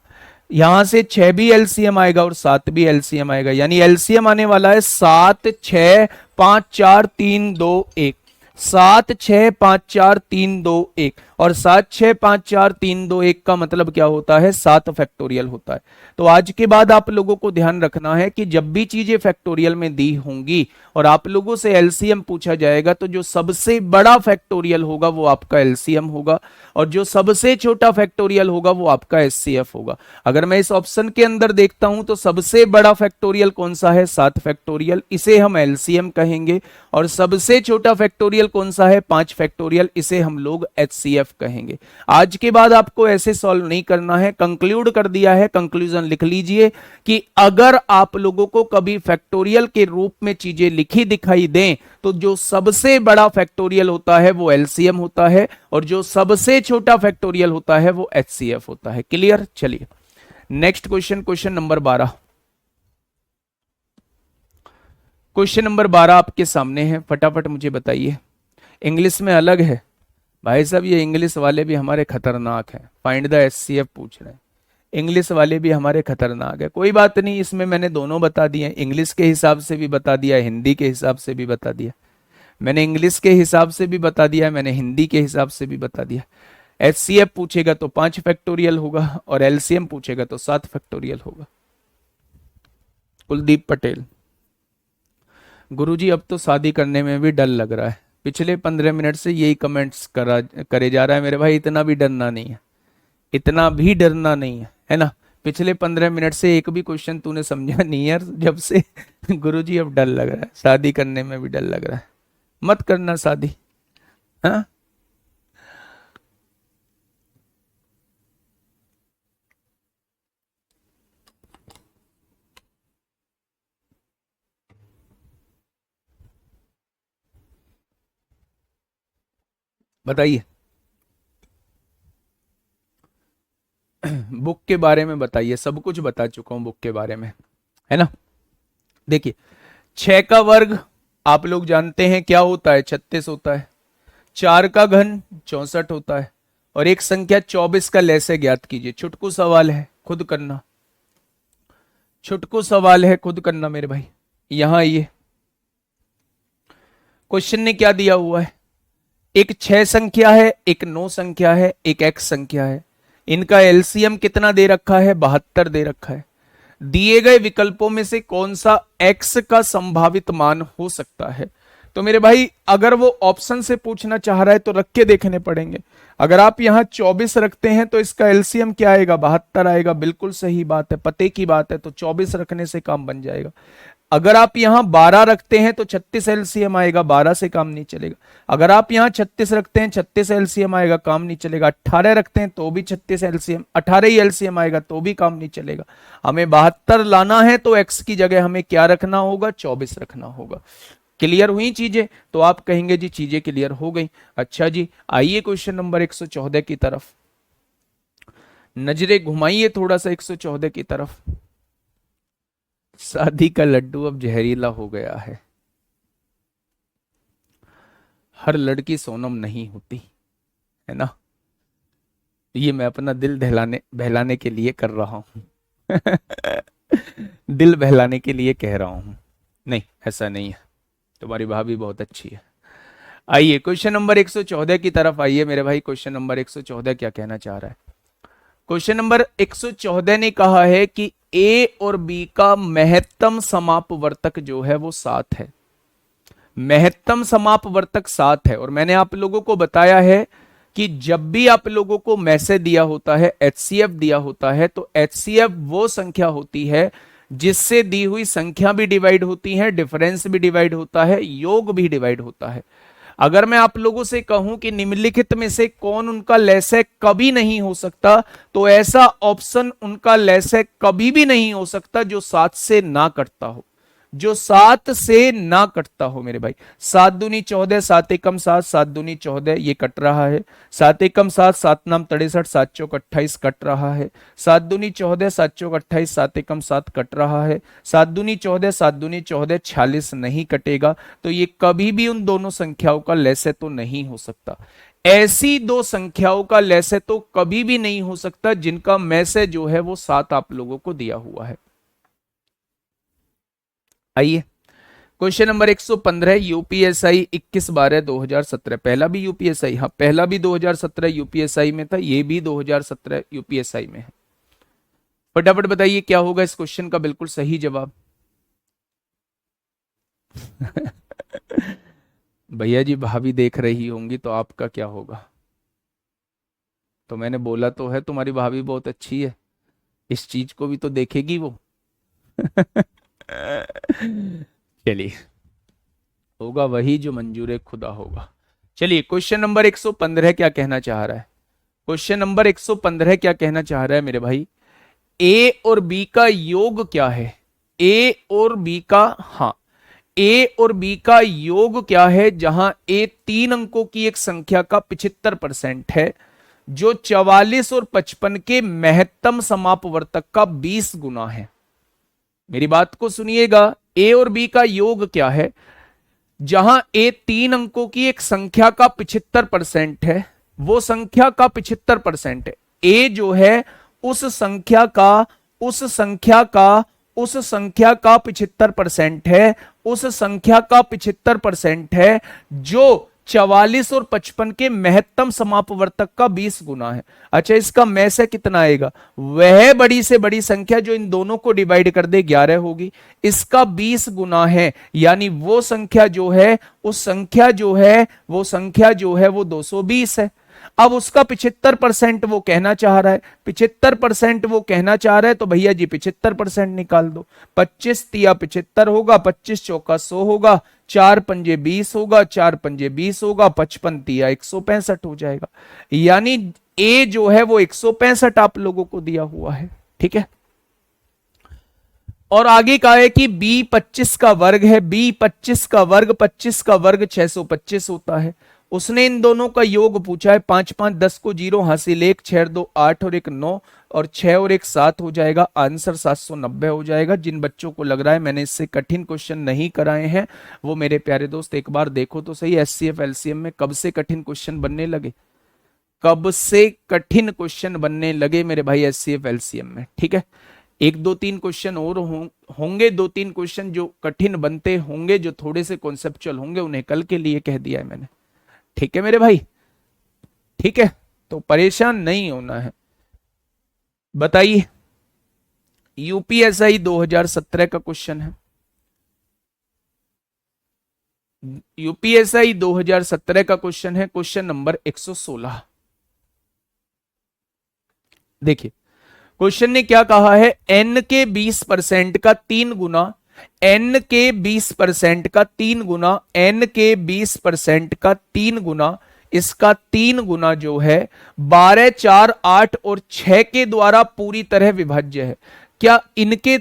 यहां से 6 भी एलसीएम आएगा और 7 भी एलसीएम आएगा, यानी एलसीएम आने वाला है 7 6 5 4 3 2 1। 7 6 5 4 3 2 1 और 7 6 5 4 3 2 1 का मतलब क्या होता है? 7 फैक्टोरियल होता है। तो आज के बाद आप लोगों को ध्यान रखना है कि जब भी चीजें फैक्टोरियल में दी होंगी और आप लोगों से एलसीएम पूछा जाएगा, तो जो सबसे बड़ा फैक्टोरियल होगा वो आपका एलसीएम होगा और जो सबसे छोटा फैक्टोरियल होगा वो आपका एचसीएफ होगा। अगर मैं इस ऑप्शन के अंदर देखता हूं तो सबसे बड़ा फैक्टोरियल कौन सा है? 7 फैक्टोरियल, इसे हम एलसीएम कहेंगे। और सबसे छोटा फैक्टोरियल कौन सा है? 5 फैक्टोरियल, इसे हम लोग एचसीएफ कहेंगे। आज के बाद आपको ऐसे सॉल्व नहीं करना है, कंक्लूड कर दिया है। कंक्लूजन लिख लीजिए कि अगर आप लोगों को कभी फैक्टोरियल के रूप में चीजें लिखी दिखाई दें तो जो सबसे बड़ा फैक्टोरियल होता है वो एलसीएम होता है और जो सबसे छोटा फैक्टोरियल होता है वो एचसीएफ होता है। क्लियर? चलिए next question, question number 12। Question number 12 आपके सामने है, फटाफट मुझे बताइए। इंग्लिश में अलग है भाई साहब, ये इंग्लिश वाले भी हमारे खतरनाक हैं। फाइंड द एचसीएफ पूछ रहे हैं, इंग्लिश वाले भी हमारे खतरनाक है। कोई बात नहीं, इसमें मैंने दोनों बता दिए, इंग्लिश के हिसाब से भी बता दिया, हिंदी के हिसाब से भी बता दिया। मैंने इंग्लिश के हिसाब से भी बता दिया, मैंने हिंदी के हिसाब से भी बता दिया। एचसीएफ पूछेगा तो 5 फैक्टोरियल होगा और एलसीएम पूछेगा तो 7 फैक्टोरियल होगा। कुलदीप पटेल, गुरुजी अब तो शादी करने में भी डर लग रहा है। पिछले 15 मिनट से यही कमेंट्स करे जा रहा है मेरे भाई। इतना भी डरना नहीं है, इतना भी डरना नहीं है ना। पिछले 15 मिनट से एक भी क्वेश्चन तूने समझा नहीं यार, जब से गुरुजी अब डर लग रहा है, शादी करने में भी डर लग रहा है। मत करना शादी, हाँ। बताइए बुक के बारे में बताइए, सब कुछ बता चुका हूं बुक के बारे में, है ना। देखिए 6 का वर्ग आप लोग जानते हैं क्या होता है? 36 होता है। 4 का घन 64 होता है और एक संख्या 24 का लैसे ज्ञात कीजिए। छुटकू सवाल है, खुद करना, छुटकू सवाल है, खुद करना मेरे भाई। यहां आइए, क्वेश्चन ने क्या दिया हुआ है? एक 6 संख्या है, एक 9 संख्या है, एक x संख्या है। इनका एलसीएम कितना दे रखा है? 72 दे रखा है। दिए गए विकल्पों में से कौन सा x का संभावित मान हो सकता है? तो मेरे भाई अगर वो ऑप्शन से पूछना चाह रहा है तो रख के देखने पड़ेंगे। अगर आप यहां 24 रखते हैं तो इसका एलसीएम क्या आएगा? 72 आएगा। बिल्कुल सही बात है, पते की बात है, तो 24 रखने से काम बन जाएगा। अगर आप यहां 12 रखते हैं तो 36 एलसीएम आएगा, 12 से काम नहीं चलेगा। अगर आप यहां 36 रखते हैं, 36 एलसीएम आएगा, काम नहीं चलेगा। 18 रखते हैं तो भी 36 एलसीएम, 18 ही एलसीएम आएगा तो भी काम नहीं चलेगा। हमें 72 लाना है तो x की जगह हमें क्या रखना होगा? 24 रखना होगा। क्लियर हुई चीजें? तो आप कहेंगे जी चीजें क्लियर हो गई। अच्छा जी, आइए क्वेश्चन नंबर 114 की तरफ, नजरें घुमाइए थोड़ा सा 114 की तरफ। शादी का लड्डू अब जहरीला हो गया है। हर लड़की सोनम नहीं होती, है ना। ये मैं अपना दिल बहलाने के लिए कर रहा हूं दिल बहलाने के लिए कह रहा हूं, नहीं ऐसा नहीं है। तुम्हारी भाभी बहुत अच्छी है। आइए क्वेश्चन नंबर 114 की तरफ आइए मेरे भाई। क्वेश्चन नंबर 114 क्या कहना चाह रहा है? क्वेश्चन नंबर 114 ने कहा है कि ए और बी का महत्तम समापवर्तक जो है वो 7 है। महत्तम समापवर्तक 7 है और मैंने आप लोगों को बताया है कि जब भी आप लोगों को मैसेज दिया होता है, एचसीएफ दिया होता है, तो एचसीएफ वो संख्या होती है जिससे दी हुई संख्या भी डिवाइड होती है, डिफरेंस भी डिवाइड होता है, योग भी डिवाइड होता है। अगर मैं आप लोगों से कहूं कि निम्नलिखित में से कौन उनका लैसे कभी नहीं हो सकता, तो ऐसा ऑप्शन उनका लैसे कभी भी नहीं हो सकता जो 7 से ना कटता हो। जो 7 से ना कटता हो मेरे भाई। 7 दूनी 14, 7 एकम 7, 7 दूनी 14, ये कट रहा है। 7 एकम 7, 7 नाम 63, 7 चौक 28 कट रहा है। 7 दूनी 14, 7 चौक 28, 7 एकम 7 कट रहा है। 7 दूनी 14, 7 दूनी 14, 46 नहीं कटेगा। तो ये कभी भी उन दोनों संख्याओं का लैसे तो नहीं हो सकता। ऐसी दो संख्याओं का लैसे तो कभी भी नहीं हो सकता जिनका मैसे जो है वो 7 आप लोगों को दिया हुआ है। आइए क्वेश्चन नंबर 115, यूपीएसआई 21/12/2017। पहला भी यूपीएसआई, हाँ पहला भी 2017 यूपीएसआई में था, ये भी 2017 यूपीएसआई में है। फटाफट बताइए क्या होगा इस क्वेश्चन का बिल्कुल सही जवाब। भैया जी भाभी देख रही होंगी तो आपका क्या होगा? तो मैंने बोला तो है तुम्हारी भाभी बहुत अच्छी है, इस चीज को भी तो देखेगी वो। चलिए, होगा वही जो मंजूर खुदा होगा। चलिए क्वेश्चन नंबर 115 क्या कहना चाह रहा है? क्वेश्चन नंबर 115 क्या कहना चाह रहा है मेरे भाई? ए और बी का योग क्या है? ए और बी का, हाँ ए और बी का योग क्या है जहां ए 3 अंकों की एक संख्या का 75% है, जो 44 और 55 के महत्तम समापवर्तक का 20 गुना है। मेरी बात को सुनिएगा, ए और बी का योग क्या है जहां ए 3 अंकों की एक संख्या का 75% है, वो संख्या का 75% है। ए जो है उस संख्या का उस संख्या का उस संख्या का 75% है, उस संख्या का 75% है जो 44 और 55 के महत्तम समापवर्तक का 20 गुना है। अच्छा, इसका में से कितना आएगा? वह बड़ी से बड़ी संख्या जो इन दोनों को डिवाइड कर दे 11 होगी, इसका 20 गुना है, यानी वो संख्या जो है उस संख्या जो है वो संख्या जो है वो 220 है। अब उसका 75% वो कहना चाह रहा है, 75% वो कहना चाह रहा है, तो भैया जी 75% निकाल दो। 25 तिया 75 होगा, 25 चौका 100 होगा, 4 पंजे 20 होगा, 4 पंजे 20 होगा, 55 तिया 165 हो जाएगा। यानी ए जो है वो 165 आप लोगों को दिया हुआ है। ठीक है, और आगे कहा है कि बी 25 का वर्ग है, बी 25 का वर्ग, 25 का वर्ग 625 होता है। उसने इन दोनों का योग पूछा है। 5 5 10 को 0 हासिल 1, 6 2 8 और 1 9 और 6 और 1 7 हो जाएगा। आंसर 790 हो जाएगा। जिन बच्चों को लग रहा है मैंने इससे कठिन क्वेश्चन नहीं कराए हैं, वो मेरे प्यारे दोस्त एक बार देखो तो सही, एचसीएफ एलसीएम में कब से कठिन क्वेश्चन बनने लगे, कब से कठिन क्वेश्चन बनने लगे मेरे भाई एचसीएफ एलसीएम में। ठीक है, 1 2 3 क्वेश्चन और होंगे, 2 3 क्वेश्चन जो कठिन बनते होंगे, जो थोड़े से कॉन्सेप्चुअल होंगे, उन्हें कल के लिए कह दिया है मैंने। ठीक है मेरे भाई, ठीक है, तो परेशान नहीं होना है। बताइए, यूपीएसआई 2017 का क्वेश्चन है। यूपीएसआई 2017 का क्वेश्चन है, क्वेश्चन नंबर 116। देखिए क्वेश्चन ने क्या कहा है, n के 20% का 3 गुना, n के 20% का 3 गुना, n के 20% का 3 गुना, इसका 3 गुना जो है 12 4 8 और 6 के द्वारा पूरी तरह विभाज्य है। क्या इनके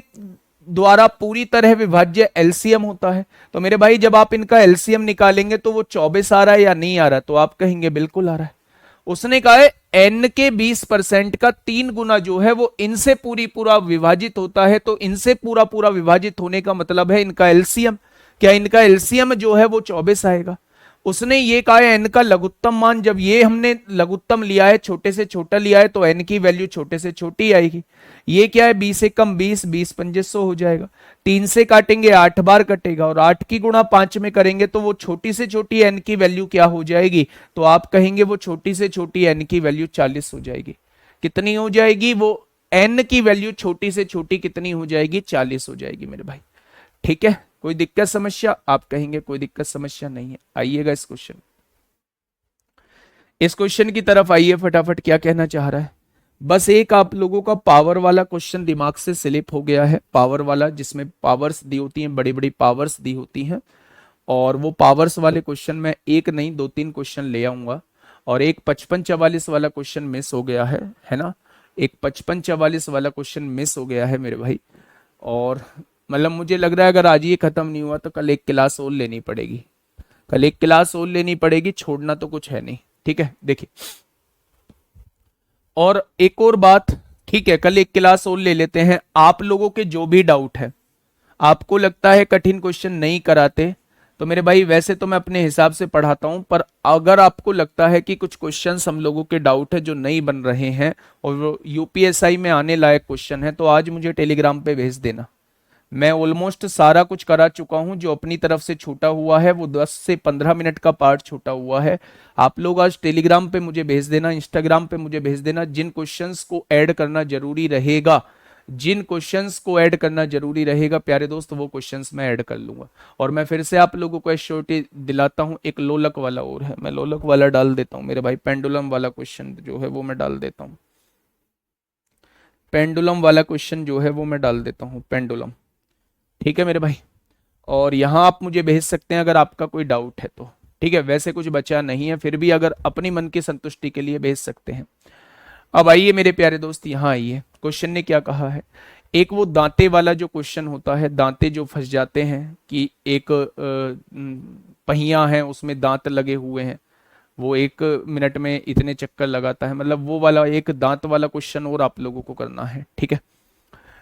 द्वारा पूरी तरह विभाज्य एलसीएम होता है? तो मेरे भाई जब आप इनका एलसीएम निकालेंगे तो वो 24 आ रहा है या नहीं आ रहा? तो आप कहेंगे बिल्कुल आ रहा है। उसने कहा है n के 20% का 3 गुना जो है वो इनसे पूरा विभाजित होता है, तो इनसे पूरा विभाजित होने का मतलब है इनका एलसीएम। क्या इनका एलसीएम जो है वो 24 आएगा? उसने ये कहा है n का लघुत्तम मान, जब ये हमने लघुत्तम लिया है, छोटे से छोटा लिया है, तो n की वैल्यू छोटे से छोटी आएगी। ये क्या है, 20 से कम 20, 20 पंजे 100 हो जाएगा। 3 से काटेंगे 8 बार कटेगा, और 8 की गुणा 5 में करेंगे तो वो छोटी से छोटी n की वैल्यू क्या हो जाएगी? तो आप कहेंगे वो छोटी से छोटी n की वैल्यू 40 हो जाएगी। कितनी हो जाएगी? वो n की वैल्यू छोटी से छोटी कितनी हो जाएगी? 40 हो जाएगी मेरे भाई। ठीक है, कोई दिक्कत समस्या? आप कहेंगे कोई दिक्कत समस्या नहीं है। आइएगा इस क्वेश्चन की तरफ आइए फटाफट। क्या कहना चाह रहा है? बस एक आप लोगों का पावर वाला क्वेश्चन दिमाग से स्लिप हो गया है, पावर वाला, जिसमें पावर्स दी होती हैं, बड़ी बड़ी पावर्स दी होती हैं, और वो पावर्स वाले क्वेश्चन में एक नहीं 2 3 क्वेश्चन ले आऊंगा। और एक 55 44 वाला क्वेश्चन मिस हो गया है ना? एक 55 44 वाला क्वेश्चन मिस हो गया है मेरे भाई। और मतलब मुझे लग रहा है अगर आज ये खत्म नहीं हुआ तो कल एक क्लास और लेनी पड़ेगी, कल एक क्लास और लेनी पड़ेगी, छोड़ना तो कुछ है नहीं। ठीक है, देखिए और एक और बात, ठीक है कल एक क्लास और ले लेते हैं। आप लोगों के जो भी डाउट है, आपको लगता है कठिन क्वेश्चन नहीं कराते, तो मेरे भाई वैसे तो मैं अपने हिसाब से पढ़ाता हूं, पर अगर आपको लगता है कि कुछ क्वेश्चंस हम लोगों के डाउट है जो नहीं बन रहे हैं और वो यूपीएसआई में आने लायक क्वेश्चन है, तो आज मुझे टेलीग्राम पे भेज देना। मैं ऑलमोस्ट सारा कुछ करा चुका हूं, जो अपनी तरफ से छूटा हुआ है वो 10 से 15 मिनट का पार्ट छूटा हुआ है। आप लोग आज टेलीग्राम पे मुझे भेज देना, इंस्टाग्राम पे मुझे भेज देना, जिन क्वेश्चंस को ऐड करना जरूरी रहेगा, जिन क्वेश्चंस को ऐड करना जरूरी रहेगा प्यारे दोस्त, वो क्वेश्चंस मैं ऐड कर लूंगा। और मैं फिर से आप लोगों को एश्योरिटी दिलाता हूं, एक लोलक वाला और है, मैं लोलक वाला डाल देता हूं मेरे भाई, पेंडुलम वाला क्वेश्चन जो है वो मैं डाल देता हूं, पेंडुलम वाला क्वेश्चन जो है वो मैं डाल देता हूं, पेंडुलम। ठीक है मेरे भाई, और यहाँ आप मुझे भेज सकते हैं अगर आपका कोई डाउट है तो। ठीक है, वैसे कुछ बचा नहीं है, फिर भी अगर अपनी मन की संतुष्टि के लिए भेज सकते हैं। अब आइए मेरे प्यारे दोस्त, यहाँ आइए, क्वेश्चन ने क्या कहा है। एक वो दांते वाला जो क्वेश्चन होता है, दांते जो फंस जाते हैं कि एक पहिया है उसमें दांत लगे हुए हैं, वो 1 मिनट में इतने चक्कर लगाता है, मतलब वो वाला एक दांत वाला क्वेश्चन और आप लोगों को करना है। ठीक है,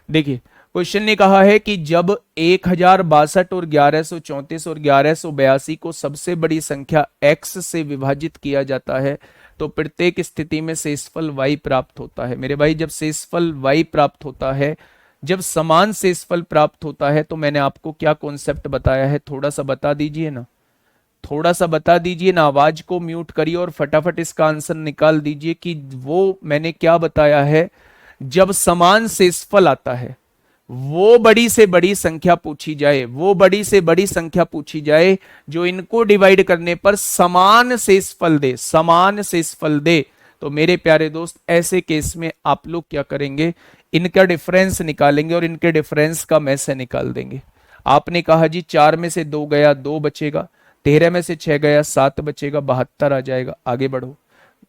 देखिए क्वेश्चन ने कहा है कि जब 1062 और 1134 और 1182 को सबसे बड़ी संख्या x से विभाजित किया जाता है तो प्रत्येक स्थिति में शेषफल y प्राप्त होता है। मेरे भाई जब शेषफल y प्राप्त होता है, जब समान शेषफल प्राप्त होता है, तो मैंने आपको क्या कॉन्सेप्ट बताया है, थोड़ा सा बता दीजिए ना, थोड़ा सा बता दीजिए ना, आवाज को म्यूट करिए और फटाफट इसका आंसर निकाल दीजिए कि वो मैंने क्या बताया है। जब समान शेषफल आता है, वो बड़ी से बड़ी संख्या पूछी जाए, वो बड़ी से बड़ी संख्या पूछी जाए जो इनको डिवाइड करने पर समान शेषफल दे, समान शेषफल दे, तो मेरे प्यारे दोस्त ऐसे केस में आप लोग क्या करेंगे, इनका डिफरेंस निकालेंगे और इनके डिफरेंस का में से निकाल देंगे। आपने कहा जी 4 में से 2 गया 2 बचेगा, 13 में से 6 गया 7 बचेगा, 72 आ जाएगा। आगे बढ़ो,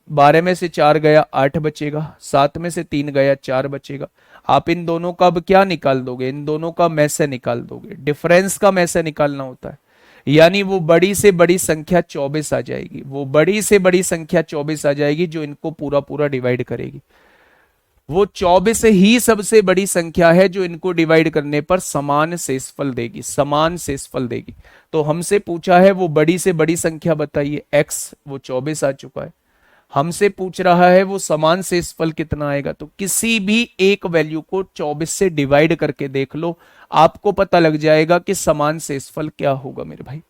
12 में से 4 गया 8 बचेगा, 7 में से 3 गया 4 बचेगा। आप इन दोनों का अब क्या निकाल दोगे, इन दोनों का में से निकाल दोगे, डिफरेंस का में से निकालना होता है, यानी वो बड़ी से बड़ी संख्या 24 आ जाएगी, वो बड़ी से बड़ी संख्या 24 आ जाएगी जो इनको पूरा पूरा डिवाइड करेगी। वो 24 ही सबसे बड़ी संख्या है जो इनको डिवाइड करने पर समान शेषफल देगी, समान शेषफल देगी। तो हमसे पूछा है वो बड़ी से बड़ी संख्या बताइए, x वो 24 आ चुका है, हमसे पूछ रहा है वो समान शेषफल कितना आएगा। तो किसी भी एक वैल्यू को 24 से डिवाइड करके देख लो, आपको पता लग जाएगा कि समान शेषफल क्या होगा मेरे भाई।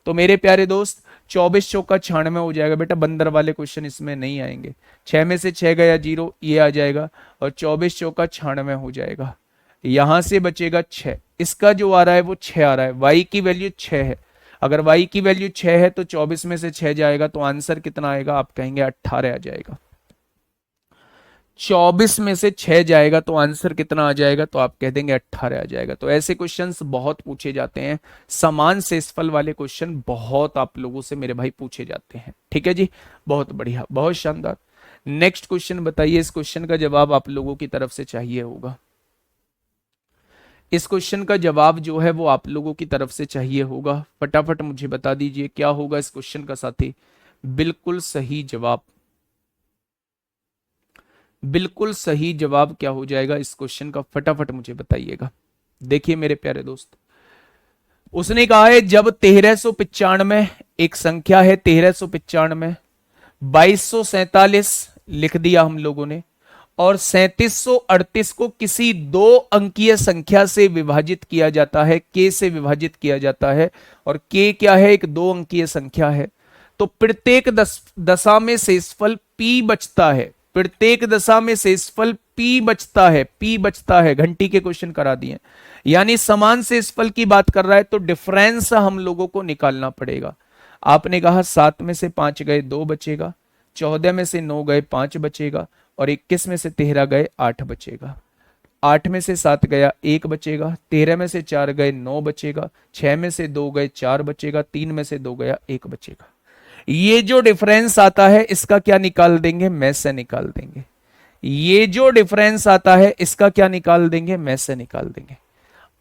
तो मेरे प्यारे दोस्त 24 चौका 96 हो जाएगा बेटा, बंदर वाले क्वेश्चन इसमें नहीं आएंगे। 6 में से 6 गया 0, ये आ जाएगा, और 24 चौका 96 हो जाएगा। यहां से बचेगा 6, इसका जो आ रहा है वो 6 आ रहा है, y की वैल्यू 6 है। अगर y की वैल्यू 6 है तो 24 में से 6 जाएगा तो आंसर कितना आएगा, आप कहेंगे 18 आ जाएगा। 24 में से 6 जाएगा तो आंसर कितना आ जाएगा, तो आप कह देंगे 18 आ जाएगा। तो ऐसे क्वेश्चंस बहुत पूछे जाते हैं, समान शेषफल वाले क्वेश्चन बहुत आप लोगों से मेरे भाई पूछे जाते हैं। ठीक है जी, बहुत बढ़िया, बहुत शानदार। नेक्स्ट क्वेश्चन बताइए, इस क्वेश्चन का जवाब आप लोगों की तरफ से चाहिए होगा, इस क्वेश्चन का जवाब जो है वो आप लोगों की तरफ से चाहिए होगा। फटाफट मुझे बता दीजिए क्या होगा इस क्वेश्चन का साथी। बिल्कुल सही जवाब, बिल्कुल सही जवाब क्या हो जाएगा इस क्वेश्चन का, फटाफट मुझे बताइएगा। देखिए मेरे प्यारे दोस्त, उसने कहा है जब 1395, एक संख्या है 1395, 2247 लिख दिया हम लोगों ने, और 3738 को किसी 2 अंकीय संख्या से विभाजित किया जाता है, के से विभाजित किया जाता है, और के क्या है, एक 2 अंकीय संख्या है। तो प्रत्येक दशा में शेषफल p बचता है, प्रत्येक दशा में शेषफल p बचता है, p बचता है, घंटी के क्वेश्चन करा दिए, यानी समान शेषफल की बात कर रहा है, तो डिफरेंस हम लोगों को निकालना पड़ेगा। आपने कहा 7 में से 5 गए 2 बचेगा, 14 में से 9 गए 5 बचेगा, और 21 में से 13 गए 8 बचेगा। 8 में से 7 गया 1 बचेगा, 13 में से 4 गए 9 बचेगा, 6 में से 2 गए 4 बचेगा, 3 में से 2 गया 1 बचेगा। ये जो डिफरेंस आता है इसका क्या निकाल देंगे, में से निकाल देंगे। ये जो डिफरेंस आता है इसका क्या निकाल देंगे, में से निकाल देंगे।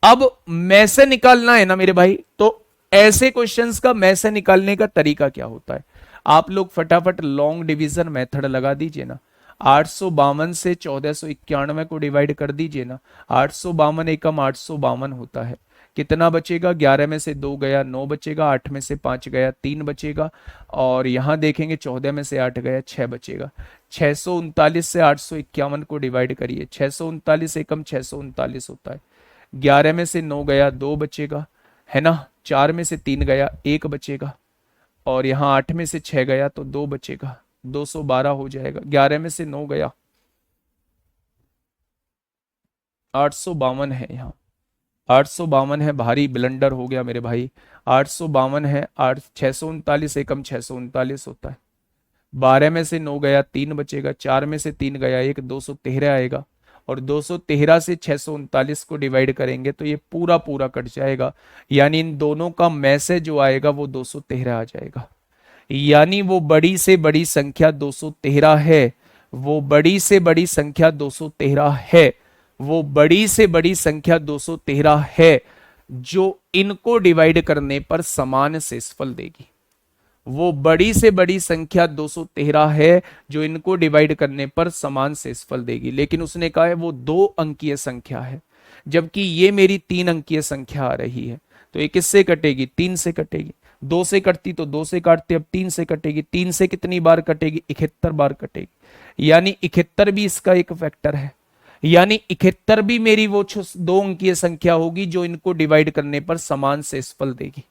अब में से निकालना है ना मेरे भाई, तो ऐसे क्वेश्चंस का में से निकालने का तरीका क्या होता है, आप लोग फटाफट लॉन्ग डिवीजन मेथड लगा दीजिए ना। 852 से 1491 को डिवाइड कर दीजिए ना। 852 एकम 852 होता है। कितना बचेगा, 11 में से 2 गया 9 बचेगा, 8 में से 5 गया 3 बचेगा, और यहां देखेंगे 14 में से 8 गया 6 बचेगा। 639 से 851 को डिवाइड करिए, 639 एकम 639 होता है। 11 में से 9 गया 2 बचेगा, है ना। 4 में से 3 गया 1 बचेगा, और यहाँ 8 में से 6 गया तो 2 बचेगा, 212 हो जाएगा। 11 में से 9 गया 852 है, यहाँ 852 है, भारी ब्लंडर हो गया मेरे भाई। 852 है, 639 एकम 639 होता है। 12 में से 9 गया 3 बचेगा, 4 में से 3 गया 1, 213 आएगा, और 213 से 639 को डिवाइड करेंगे तो ये पूरा पूरा कट जाएगा, यानी इन दोनों का में से जो आएगा वो 213 आ जाएगा। यानी वो बड़ी से बड़ी संख्या 213 है, वो बड़ी से बड़ी संख्या 213 है, वो बड़ी से बड़ी संख्या 213 है, जो इनको डिवाइड करने पर समान शेषफल देगी। वो बड़ी से बड़ी संख्या 213 है, जो इनको डिवाइड करने पर समान शेषफल देगी। लेकिन उसने कहा है वो 2 अंकीय संख्या है, जबकि ये मेरी 3 अंकीय संख्या आ रही है। तो ये किससे कटेगी, 3 से कटेगी। 2 से कटती तो 2 से काटते, अब 3 से कटेगी। 3 से कितनी बार कटेगी, 71 बार कटेगी। यानी 71 भी इसका एक फैक्टर है, यानी 71 भी मेरी वो 2 अंकीय संख्या होगी जो इनको डिवाइड करने पर समान शेषफल देगी।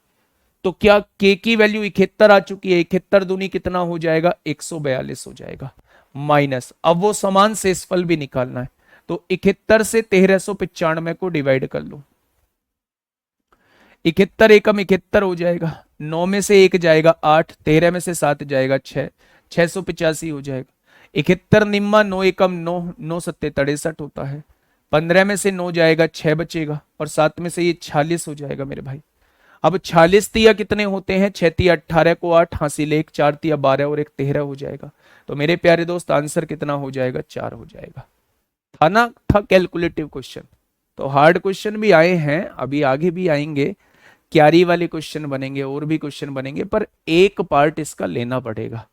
तो क्या के की वैल्यू 71 आ चुकी है, 71 दूनी कितना हो जाएगा, 142 हो जाएगा। माइनस, अब वो समान शेषफल भी निकालना है, तो 71 से 1395 को डिवाइड कर लो। 71 एकम 71 हो जाएगा, 9 में से 1 जाएगा 8, 13 में से 7 जाएगा 6, 685 हो जाएगा। 71 निम्मा 9 एकम 9, 9 सत्ते 63 होता है। 15 में से 9 जाएगा 6 बचेगा, और 7 में से ये 46 हो जाएगा मेरे भाई। अब 46 तिया कितने होते हैं, 6 तिया 18 को 8, हासिल 1, 4 तिया 12 और 1 13 हो जाएगा। तो मेरे प्यारे दोस्त आंसर कितना हो जाएगा, 4 हो जाएगा। था ना, था कैलकुलेटिव क्वेश्चन। तो हार्ड क्वेश्चन भी आए हैं, अभी आगे भी आएंगे, क्यारी वाले क्वेश्चन बनेंगे, और भी क्वेश्चन बनेंगे, पर एक पार्ट इसका लेना पड़ेगा।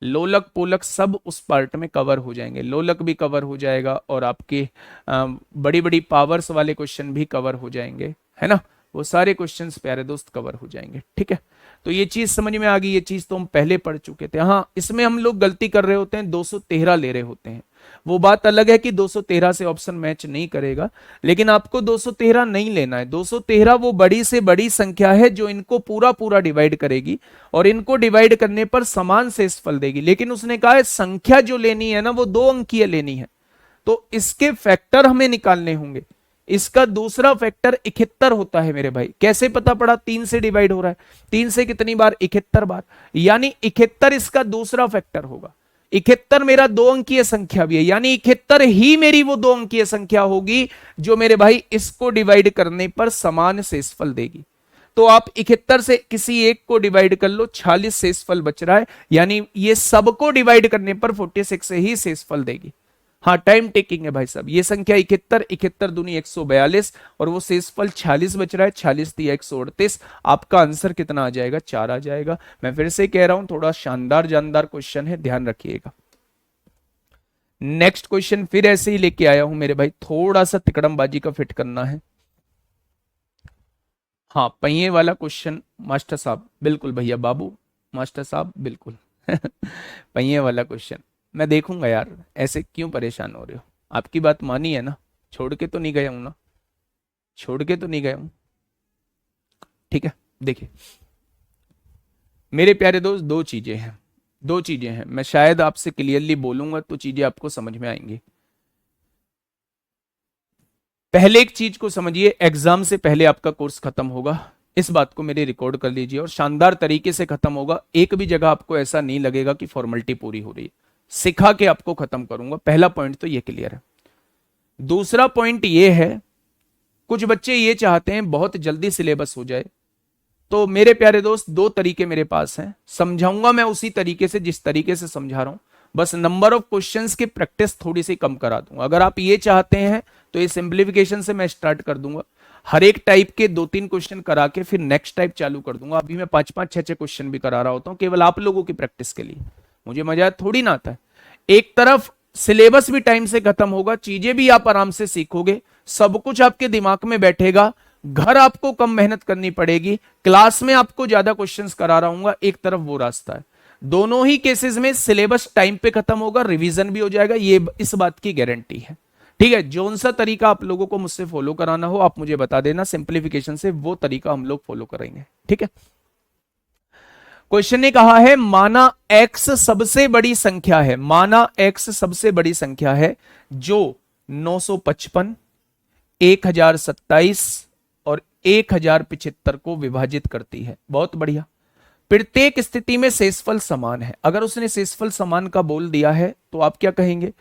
लोलक पोलक सब उस पार्ट में कवर हो जाएंगे, लोलक भी कवर हो जाएगा, और आपके बड़ी बड़ी पावर्स वाले क्वेश्चन भी कवर हो जाएंगे, है ना। वो सारे क्वेश्चंस प्यारे दोस्त कवर हो जाएंगे, ठीक है। तो ये चीज समझ में आ गई, ये चीज तो हम पहले पढ़ चुके थे। हाँ, इसमें हम लोग गलती कर रहे होते हैं, 213 ले रहे होते हैं। वो बात अलग है कि 213 से ऑप्शन मैच नहीं करेगा, लेकिन आपको 213 नहीं लेना है। 213 वो बड़ी से बड़ी संख्या है जो इनको पूरा पूरा डिवाइड करेगी, और इनको डिवाइड करने पर समान शेषफल देगी। लेकिन उसने कहा है संख्या जो लेनी है ना, वो 2 अंकीय लेनी है, तो इसके फैक्टर हमें निकालने होंगे। इसका दूसरा फैक्टर 71 होता है मेरे भाई। कैसे पता पड़ा, 3 से डिवाइड हो रहा है, 3 से कितनी बार, 71 बार, यानी 71 इसका दूसरा फैक्टर होगा। 71 मेरा 2 अंकीय संख्या भी है, यानी 71 ही मेरी वो 2 अंकीय संख्या होगी जो मेरे भाई इसको डिवाइड करने पर समान शेषफल देगी। तो आप 71 से किसी एक को डिवाइड कर लो, 46 शेषफल बच रहा है, यानी ये सबको डिवाइड करने पर 46 से ही शेषफल देगी। हाँ, टाइम टेकिंग है भाई साहब। ये संख्या 71, 71 दूनी 142, और वो शेषफल 46 बच रहा है, 46 दिया 138। आपका आंसर कितना आ जाएगा, 4 आ जाएगा। मैं फिर से कह रहा हूं, थोड़ा शानदार जानदार क्वेश्चन है, ध्यान रखिएगा। नेक्स्ट क्वेश्चन फिर ऐसे ही लेके आया हूं मेरे भाई, थोड़ा सा तिकड़मबाजी का फिट करना है। हाँ, पहिए वाला क्वेश्चन मास्टर साहब, बिल्कुल भैया बाबू, मास्टर साहब बिल्कुल पहिए वाला क्वेश्चन मैं देखूंगा यार, ऐसे क्यों परेशान हो रहे हो। आपकी बात मानी है ना, छोड़ के तो नहीं गया हूं ना, छोड़ के तो नहीं गया हूं, ठीक है। देखिए मेरे प्यारे दोस्त, दो चीजें हैं, दो चीजें हैं। मैं शायद आपसे क्लियरली बोलूंगा तो चीजें आपको समझ में आएंगी। पहले एक चीज को समझिए, एग्जाम से पहले आपका कोर्स खत्म होगा, इस बात को मेरे रिकॉर्ड कर लीजिए, और शानदार तरीके से खत्म होगा। एक भी जगह आपको ऐसा नहीं लगेगा कि फॉर्मेलिटी पूरी हो रही है, सिखा के आपको खत्म करूंगा। पहला पॉइंट तो ये क्लियर है। दूसरा पॉइंट ये है, कुछ बच्चे ये चाहते हैं बहुत जल्दी सिलेबस हो जाए, तो मेरे प्यारे दोस्त दो तरीके मेरे पास हैं, समझाऊंगा मैं उसी तरीके से जिस तरीके से समझा रहा हूं, बस नंबर ऑफ क्वेश्चंस की प्रैक्टिस थोड़ी सी कम करा दूंगा। अगर आप ये चाहते हैं तो ये सिंप्लीफिकेशन से मैं स्टार्ट कर दूंगा। हर एक टाइप के 2-3 क्वेश्चन करा के फिर नेक्स्ट टाइप चालू कर दूंगा। अभी मैं 5-5 6-6 क्वेश्चन भी करा रहा होता हूं केवल आप लोगों की प्रैक्टिस के लिए। मुझे मजा थोड़ी ना आता है। एक तरफ सिलेबस भी टाइम से खत्म होगा, चीजें भी आप आराम से सीखोगे, सब कुछ आपके दिमाग में बैठेगा, घर आपको कम मेहनत करनी पड़ेगी, क्लास में आपको ज्यादा क्वेश्चंस करा रहा हूंगा। एक तरफ वो रास्ता है। दोनों ही केसेस में सिलेबस टाइम पे खत्म होगा, रिवीजन भी हो जाएगा, ये इस बात की गारंटी है। ठीक है, जौन सा तरीका आप लोगों को मुझसे फॉलो कराना हो आप मुझे बता देना, सिंप्लीफिकेशन से वो तरीका हम लोग फॉलो करेंगे। ठीक है, क्वेश्चन ने कहा है माना x सबसे बड़ी संख्या है, माना x सबसे बड़ी संख्या है जो 955, 1027 और 1075 को विभाजित करती है। बहुत बढ़िया। प्रत्येक स्थिति में शेषफल समान है। अगर उसने शेषफल समान का बोल दिया है तो आप क्या कहेंगे?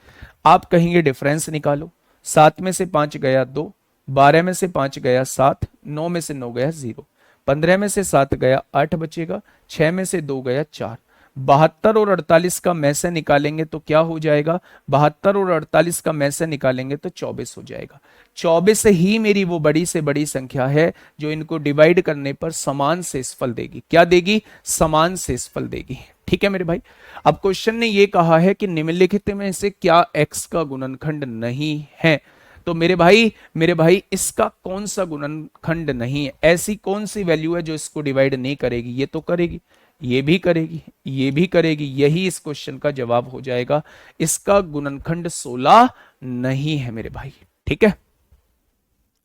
आप कहेंगे डिफरेंस निकालो। 7 में से 5 गया 2, 12 में से 5 गया 7, 9 में से 9 गया 0, 15 में से 7 गया 8 बचेगा, 6 में से 2 गया 4। 72 और 48 का में से निकालेंगे तो क्या हो जाएगा? 72 और 48 का में से निकालेंगे तो 24 हो जाएगा। 24 ही मेरी वो बड़ी से बड़ी संख्या है जो इनको डिवाइड करने पर समान शेषफल देगी। क्या देगी? समान शेषफल देगी। ठीक है मेरे भाई। अब क्वेश्चन ने ये कहा है कि निम्नलिखित में से क्या x का गुणनखंड नहीं है? तो मेरे भाई इसका कौन सा गुणनखंड नहीं है? ऐसी कौन सी वैल्यू है जो इसको डिवाइड नहीं करेगी? ये तो करेगी, ये भी करेगी, ये भी करेगी। यही इस क्वेश्चन का जवाब हो जाएगा। इसका गुणनखंड 16 नहीं है मेरे भाई। ठीक है,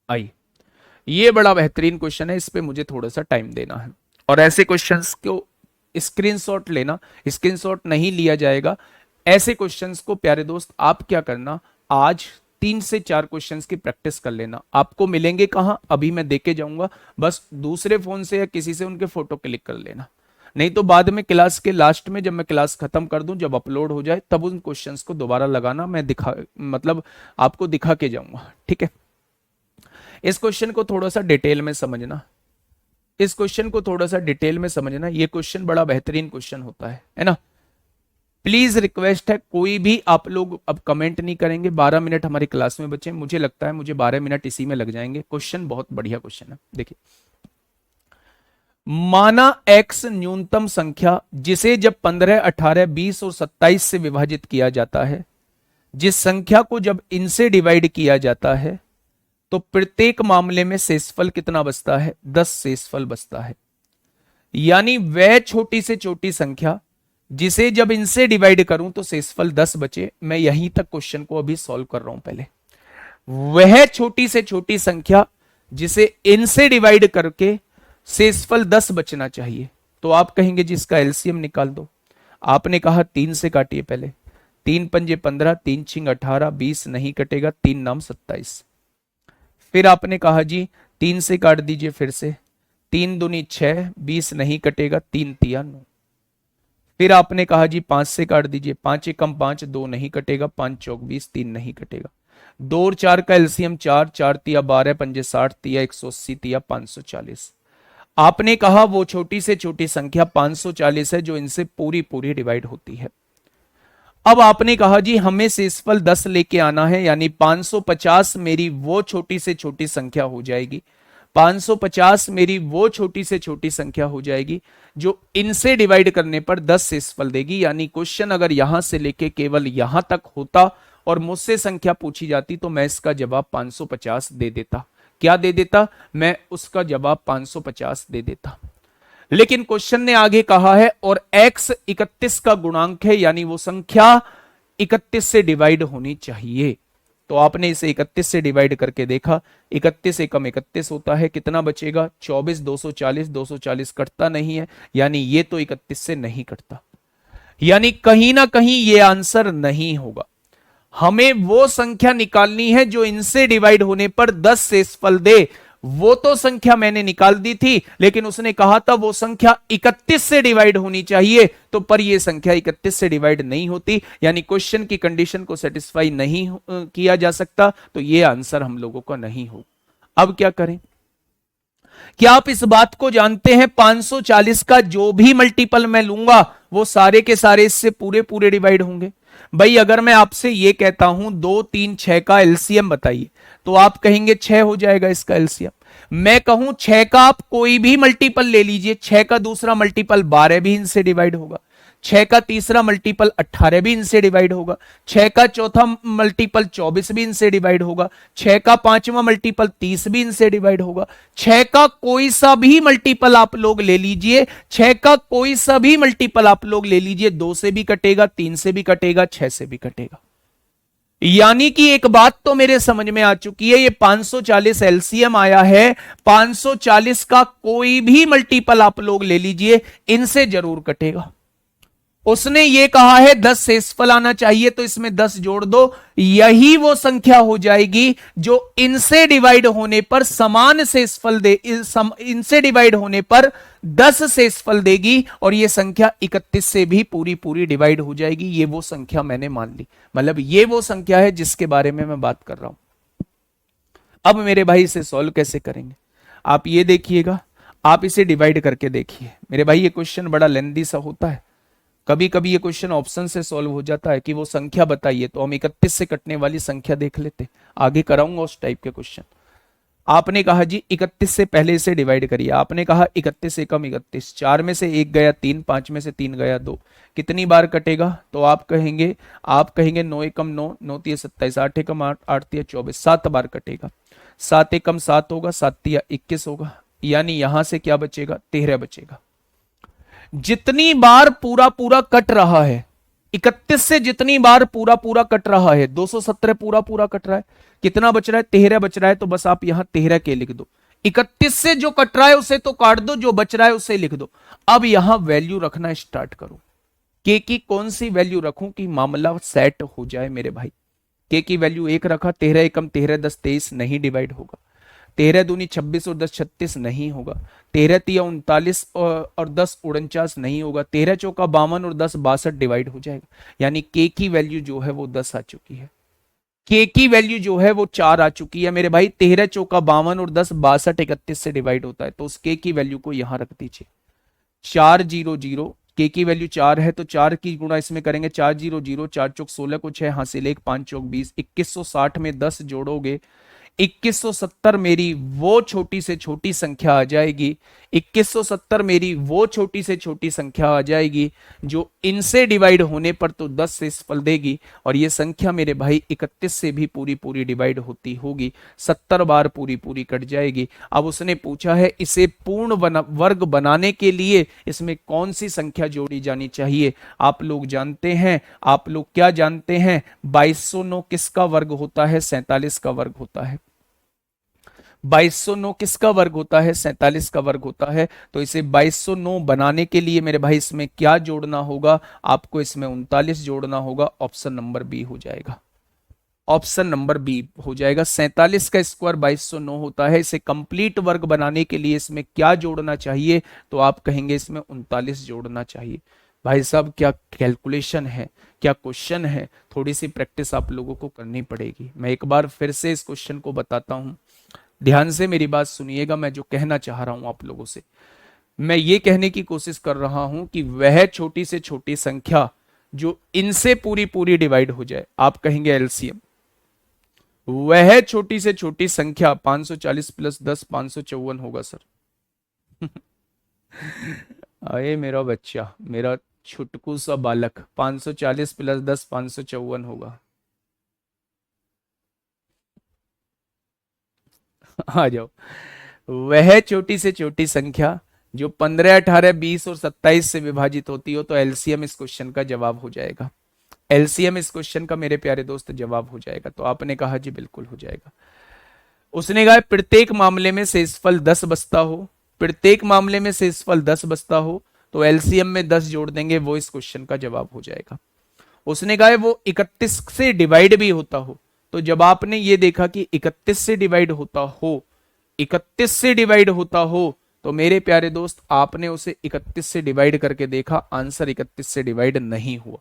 आइए, ये बड़ा बेहतरीन क्वेश्चन है, इस पे मुझे थोड़ा सा टाइम देना है। और ऐसे क्वेश्चंस को स्क्रीनशॉट लेना, स्क्रीनशॉट नहीं लिया जाएगा। ऐसे क्वेश्चंस को प्यारे दोस्त आप क्या करना, आज 3 से 4 क्वेश्चंस की प्रैक्टिस कर लेना। आपको मिलेंगे कहां? अभी मैं देके जाऊंगा, बस दूसरे फोन से या किसी से उनके फोटो क्लिक कर लेना। नहीं तो बाद में क्लास के लास्ट में जब मैं क्लास खत्म कर दूं, जब अपलोड हो जाए, तब उन क्वेश्चंस को दोबारा लगाना। मैं आपको दिखा के जाऊंगा। ठीक है, इस क्वेश्चन को थोड़ा सा डिटेल में समझना, इस क्वेश्चन को थोड़ा सा डिटेल में समझना। ये क्वेश्चन बड़ा बेहतरीन क्वेश्चन होता है ना। प्लीज रिक्वेस्ट है, कोई भी आप लोग अब कमेंट नहीं करेंगे। 12 मिनट हमारी क्लास में बचे, मुझे लगता है मुझे 12 मिनट इसी में लग जाएंगे। क्वेश्चन बहुत बढ़िया क्वेश्चन है। देखिए, माना x न्यूनतम संख्या जिसे जब 15, 18, 20 और 27 से विभाजित किया जाता है, जिस संख्या को जब इनसे डिवाइड किया जाता है तो प्रत्येक मामले में शेषफल कितना बचता है? 10 शेषफल बचता है। यानी वह छोटी से छोटी संख्या जिसे जब इनसे डिवाइड करूं तो शेषफल 10 बचे। मैं यहीं तक क्वेश्चन को अभी सॉल्व कर रहा हूं। पहले वह छोटी से छोटी संख्या जिसे इनसे डिवाइड करके शेषफल 10 बचना चाहिए, तो आप कहेंगे जी इसका एलसीएम निकाल दो। आपने कहा 3 से काटिए पहले। 3 पंजे 15, 3 छिंग 18, 20 नहीं कटेगा, 3 नाम 27। फिर आपने कहा जी 3 से काट दीजिए फिर से। 3 दूनी 6, 20 नहीं कटेगा, 3 तिया 9। फिर आपने कहा जी 5 से काट दीजिए। 5 एकम 5, 2 नहीं कटेगा, 5 चौक 20, 3 नहीं कटेगा। 2 और 4 का एलसीएम 4, 4 तिया 12, पंजे 60, तिया 180, तिया 540। आपने कहा वो छोटी से छोटी संख्या 540 है जो इनसे पूरी पूरी डिवाइड होती है। अब आपने कहा जी हमें शेषफल 10 लेके आना है, यानी 550 मेरी वो छोटी से छोटी संख्या हो जाएगी। 550 मेरी वो छोटी से छोटी संख्या हो जाएगी जो इनसे डिवाइड करने पर 10 शेषफल देगी। यानी क्वेश्चन अगर यहां से लेके केवल यहां तक होता और मुझसे संख्या पूछी जाती तो मैं इसका जवाब 550 दे देता। क्या दे देता? मैं उसका जवाब 550 दे देता। लेकिन क्वेश्चन ने आगे कहा है और x 31 का गुणांक है, यानी वो संख्या 31 से डिवाइड होनी चाहिए। तो आपने इसे 31 से डिवाइड करके देखा। 31 एकम 31 होता है, कितना बचेगा? 24, 240, 240 कटता नहीं है, यानी ये तो 31 से नहीं कटता। यानी कहीं ना कहीं ये आंसर नहीं होगा। हमें वो संख्या निकालनी है जो इनसे डिवाइड होने पर 10 शेषफल दे। वो तो संख्या मैंने निकाल दी थी, लेकिन उसने कहा था वो संख्या 31 से डिवाइड होनी चाहिए, तो पर ये संख्या 31 से डिवाइड नहीं होती, यानी क्वेश्चन की कंडीशन को सेटिस्फाई नहीं किया जा सकता, तो ये आंसर हम लोगों का नहीं हो। अब क्या करें? क्या आप इस बात को जानते हैं 540 का जो भी मल्टीपल मैं लूंगा वो सारे के सारे इससे पूरे पूरे डिवाइड होंगे। भाई अगर मैं आपसे ये कहता हूं 2, 3, 6 का एलसीएम बताइए, तो आप कहेंगे 6 हो जाएगा इसका एलसीएम। मैं कहूं 6 का आप कोई भी मल्टीपल ले लीजिए, 6 का दूसरा मल्टीपल 12 भी इनसे डिवाइड होगा, 6 का तीसरा मल्टीपल 18 भी इनसे डिवाइड होगा, 6 का चौथा मल्टीपल 24 भी इनसे डिवाइड होगा, 6 का पांचवा मल्टीपल 30 भी इनसे डिवाइड होगा। 6 का कोई सा भी मल्टीपल आप लोग ले लीजिए, 6 का कोई सा भी मल्टीपल आप लोग ले लीजिए, 2 से भी कटेगा, 3 से भी कटेगा, 6 से भी कटेगा। यानी कि एक बात तो मेरे समझ में आ चुकी है, ये 540 एलसीएम आया है, 540 का कोई भी मल्टीपल आप लोग ले लीजिए, इनसे जरूर कटेगा। उसने ये कहा है 10 शेषफल आना चाहिए, तो इसमें 10 जोड़ दो, यही वो संख्या हो जाएगी जो इनसे डिवाइड होने पर समान शेषफल दे, इनसे डिवाइड होने पर 10 शेषफल देगी, और ये संख्या 31 से भी पूरी पूरी डिवाइड हो जाएगी। ये वो संख्या मैंने मान ली, मतलब ये वो संख्या है जिसके बारे में मैं बात कर रहा हूं। अब मेरे भाई इसे सॉल्व कैसे करेंगे, आप ये देखिएगा, आप इसे डिवाइड करके देखिए। मेरे भाई ये क्वेश्चन बड़ा लेंथी सा होता है, कभी कभी ये क्वेश्चन ऑप्शन से सॉल्व हो जाता है कि वो संख्या बताइए, तो हम 31 से कटने वाली संख्या देख लेते, आगे कराऊंगा उस टाइप के क्वेश्चन। आपने कहा जी 31 से पहले इसे डिवाइड करिए, आपने कहा 31 एकम 31, 4 में से 1 गया 3, 5 में से 3 गया 2, कितनी बार कटेगा, तो आप कहेंगे 9 एकम 9, 9 तिया 27, 8 एकम 8, 8 तिया 24, 7 बार कटेगा। 7 एकम 7 होगा, 7 तिया 21 होगा, यानी यहां से क्या बचेगा, 13 बचेगा। जितनी बार पूरा पूरा कट रहा है, 31 से जितनी बार पूरा पूरा कट रहा है, 217 पूरा पूरा कट रहा है, कितना बच रहा है, 13 बच रहा है, तो बस आप यहां 13 के लिख दो। 31 से जो कट रहा है उसे तो काट दो, जो बच रहा है उसे लिख दो। अब यहां वैल्यू रखना स्टार्ट करो। के की कौन सी वैल्यू रखूं कि मामला सेट हो जाए मेरे भाई। के की वैल्यू 1 रखा, 13 एकम 13, 10 23 नहीं डिवाइड होगा, 13 दूनी 26 और 10 36 नहीं होगा, 13 तिया 39 और 10 49 नहीं होगा, 13 चौका 52 और 10 62 डिवाइड हो जाएगा। यानी के की वैल्यू जो है वो 10 आ चुकी है, के की वैल्यू जो है वो 4 आ चुकी है मेरे भाई। 13 चौका 52 और 10 62 31 से डिवाइड होता है, तो उस के की वैल्यू को यहां रख दीजिए 400। के की वैल्यू 4 है तो 4 की गुणा इसमें करेंगे, 400, 4 चौक 16 को 6 हासिल 1, 5 चौक 20, 2160 में 10 जोड़ोगे 2170 मेरी वो छोटी से छोटी संख्या आ जाएगी, 2170 मेरी वो छोटी से छोटी संख्या आ जाएगी जो इनसे डिवाइड होने पर तो 10 से फल देगी, और ये संख्या मेरे भाई 31 से भी पूरी पूरी डिवाइड होती होगी, 70 बार पूरी पूरी कट जाएगी। अब उसने पूछा है इसे पूर्ण वर्ग बनाने के लिए इसमें कौन सी संख्या जोड़ी जानी चाहिए। आप लोग जानते हैं, आप लोग क्या जानते हैं, 2209 किसका वर्ग होता है, 47 का वर्ग होता है। 2209 किसका वर्ग होता है, 47 का वर्ग होता है। तो इसे 2209 बनाने के लिए मेरे भाई इसमें क्या जोड़ना होगा, आपको इसमें 39 जोड़ना होगा, ऑप्शन नंबर बी हो जाएगा, ऑप्शन नंबर बी हो जाएगा। 47 का स्क्वायर 2209 होता है, इसे कंप्लीट वर्ग बनाने के लिए इसमें क्या जोड़ना चाहिए, तो आप कहेंगे इसमें 39 जोड़ना चाहिए। भाई साहब क्या कैलकुलेशन है, क्या क्वेश्चन है, थोड़ी सी प्रैक्टिस आप लोगों को करनी पड़ेगी। मैं एक बार फिर से इस क्वेश्चन को बताता हूं, ध्यान से मेरी बात सुनिएगा, मैं जो कहना चाह रहा हूं आप लोगों से, मैं ये कहने की कोशिश कर रहा हूं कि वह छोटी से छोटी संख्या जो इनसे पूरी पूरी डिवाइड हो जाए, आप कहेंगे एलसीएम, वह छोटी से छोटी संख्या 540 प्लस 10 554 होगा सर। अरे मेरा बच्चा, मेरा छुटकू सा बालक, 540 प्लस 10 554 होगा। आ जाओ, वह छोटी से छोटी संख्या जो 15 18 20 और 27 से विभाजित होती हो, तो एलसीएम इस क्वेश्चन का जवाब हो जाएगा। एलसीएम इस क्वेश्चन का मेरे प्यारे दोस्त जवाब हो जाएगा। तो आपने कहा जी बिल्कुल हो जाएगा। उसने कहा प्रत्येक मामले में शेषफल 10 बचता हो, प्रत्येक मामले में शेषफल 10 बचता हो, तो एलसीएम में 10 जोड़ देंगे, वो इस क्वेश्चन का जवाब हो जाएगा। उसने कहा वो 31 से डिवाइड भी होता हो, तो जब आपने ये देखा कि 31 से डिवाइड होता हो, 31 से डिवाइड होता हो, तो मेरे प्यारे दोस्त आपने उसे 31 से डिवाइड करके देखा, आंसर 31 से डिवाइड नहीं हुआ,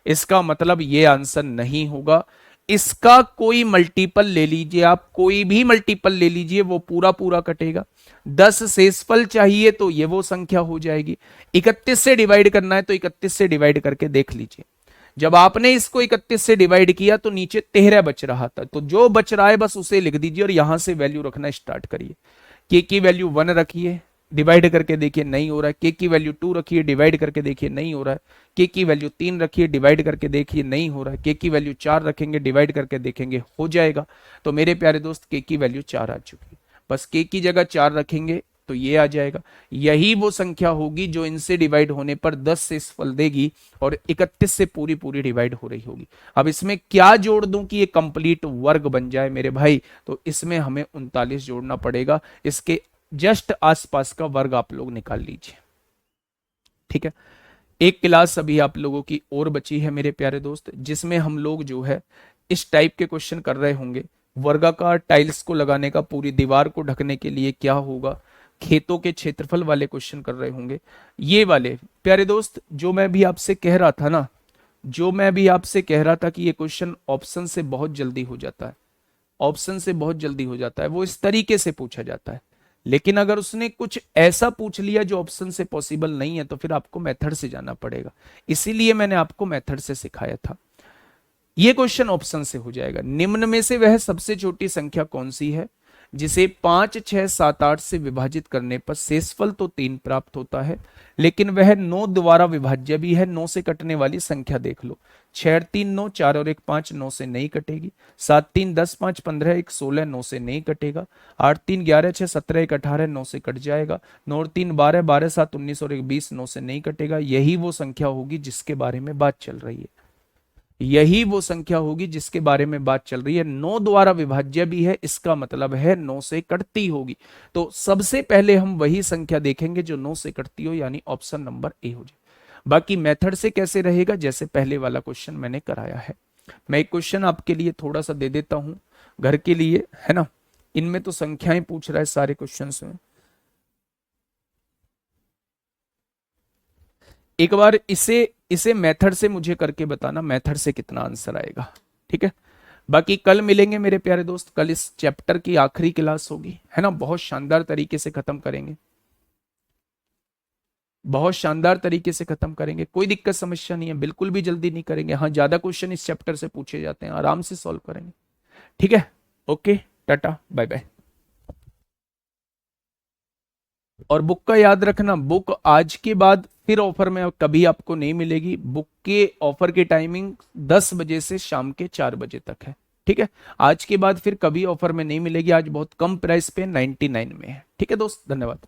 इसका मतलब ये आंसर नहीं होगा। इसका कोई मल्टीपल ले लीजिए आप, कोई भी मल्टीपल ले लीजिए, वो पूरा पूरा कटेगा। 10 शेषफल चाहिए तो ये वो संख्या हो जाएगी। 31 से डिवाइड करना है तो 31 से डिवाइड करके देख लीजिए। जब आपने इसको 31 से डिवाइड किया तो नीचे 13 बच रहा था, तो जो बच रहा है बस उसे लिख दीजिए और यहां से वैल्यू रखना स्टार्ट करिए। के की वैल्यू 1 रखिए, डिवाइड करके देखिए नहीं हो रहा है। के की वैल्यू 2 रखिए, डिवाइड करके देखिए नहीं हो रहा है। के की वैल्यू 3 रखिए, डिवाइड करके देखिए नहीं हो रहा है। के की वैल्यू 4 रखेंगे, डिवाइड करके देखेंगे हो जाएगा। तो मेरे प्यारे दोस्त के की वैल्यू 4 आ चुकी है, बस के की जगह 4 रखेंगे तो ये आ जाएगा। यही वो संख्या होगी जो इनसे डिवाइड होने पर 10 से फल देगी और 31 से पूरी पूरी डिवाइड हो रही होगी। अब इसमें क्या जोड़ दूं कि ये कंप्लीट वर्ग बन जाए मेरे भाई? तो इसमें हमें 39 जोड़ना पड़ेगा। इसके जस्ट आसपास का वर्ग आप लोग निकाल लीजिए, ठीक है। एक क्लास अभी आप लोगों की और बची है मेरे प्यारे दोस्त, जिसमें हम लोग जो है इस टाइप के क्वेश्चन कर रहे होंगे। वर्गाकार टाइल्स को लगाने का पूरी दीवार को ढकने के लिए क्या होगा, खेतों के क्षेत्रफल वाले क्वेश्चन कर रहे होंगे। ये वाले प्यारे दोस्त जो मैं भी आपसे कह रहा था ना, जो मैं भी आपसे कह रहा था कि ये क्वेश्चन ऑप्शन से बहुत जल्दी हो जाता है, ऑप्शन से बहुत जल्दी हो जाता है, वो इस तरीके से पूछा जाता है। लेकिन अगर उसने कुछ ऐसा पूछ लिया जो ऑप्शन से पॉसिबल नहीं है तो फिर आपको मेथड से जाना पड़ेगा। इसीलिए मैंने आपको मेथड से सिखाया था। ये क्वेश्चन ऑप्शन से हो जाएगा। निम्न में से वह सबसे छोटी संख्या कौन सी है जिसे 5, 6, 7, 8 से विभाजित करने पर शेषफल तो 3 प्राप्त होता है, लेकिन वह 9 द्वारा विभाज्य भी है। 9 से कटने वाली संख्या देख लो। 6 3 9, 4 और 1 5, 9 से नहीं कटेगी। 7 3 10, 5 15, 1 16, 9 से नहीं कटेगा। 8 3 11, 6 17, 1 18, 9 से कट जाएगा। 9 और 3 12, 12 7 19 और 1 20, 9 से नहीं कटेगा। यही वो संख्या होगी जिसके बारे में बात चल रही है। यही वो संख्या होगी जिसके बारे में बात चल रही है। 9 द्वारा विभाज्य भी है, इसका मतलब है 9 से कटती होगी। तो सबसे पहले हम वही संख्या देखेंगे जो 9 से कटती हो, यानी ऑप्शन नंबर ए हो जाए। बाकी मेथड से कैसे रहेगा, जैसे पहले वाला क्वेश्चन मैंने कराया है। मैं एक क्वेश्चन आपके लिए थोड़ा सा दे देता हूं घर के लिए, है ना। इनमें तो संख्याएं पूछ रहा है सारे क्वेश्चन में। एक बार इसे इसे मेथड से मुझे करके बताना, मेथड से कितना आंसर आएगा, ठीक है। बाकी कल मिलेंगे मेरे प्यारे दोस्त, कल इस चैप्टर की आखिरी क्लास होगी, है ना। बहुत शानदार तरीके से खत्म करेंगे, बहुत शानदार तरीके से खत्म करेंगे। कोई दिक्कत समस्या नहीं है, बिल्कुल भी जल्दी नहीं करेंगे। हाँ, ज्यादा क्वेश्चन इस चैप्टर से पूछे जाते हैं, आराम से सॉल्व करेंगे, ठीक है। Okay, tata bye bye. और बुक का याद रखना, बुक आज के बाद फिर ऑफर में कभी आपको नहीं मिलेगी। बुक के ऑफर की टाइमिंग 10 बजे से शाम के 4 बजे तक है, ठीक है। आज के बाद फिर कभी ऑफर में नहीं मिलेगी। आज बहुत कम प्राइस पे 99 में है, ठीक है दोस्त। धन्यवाद।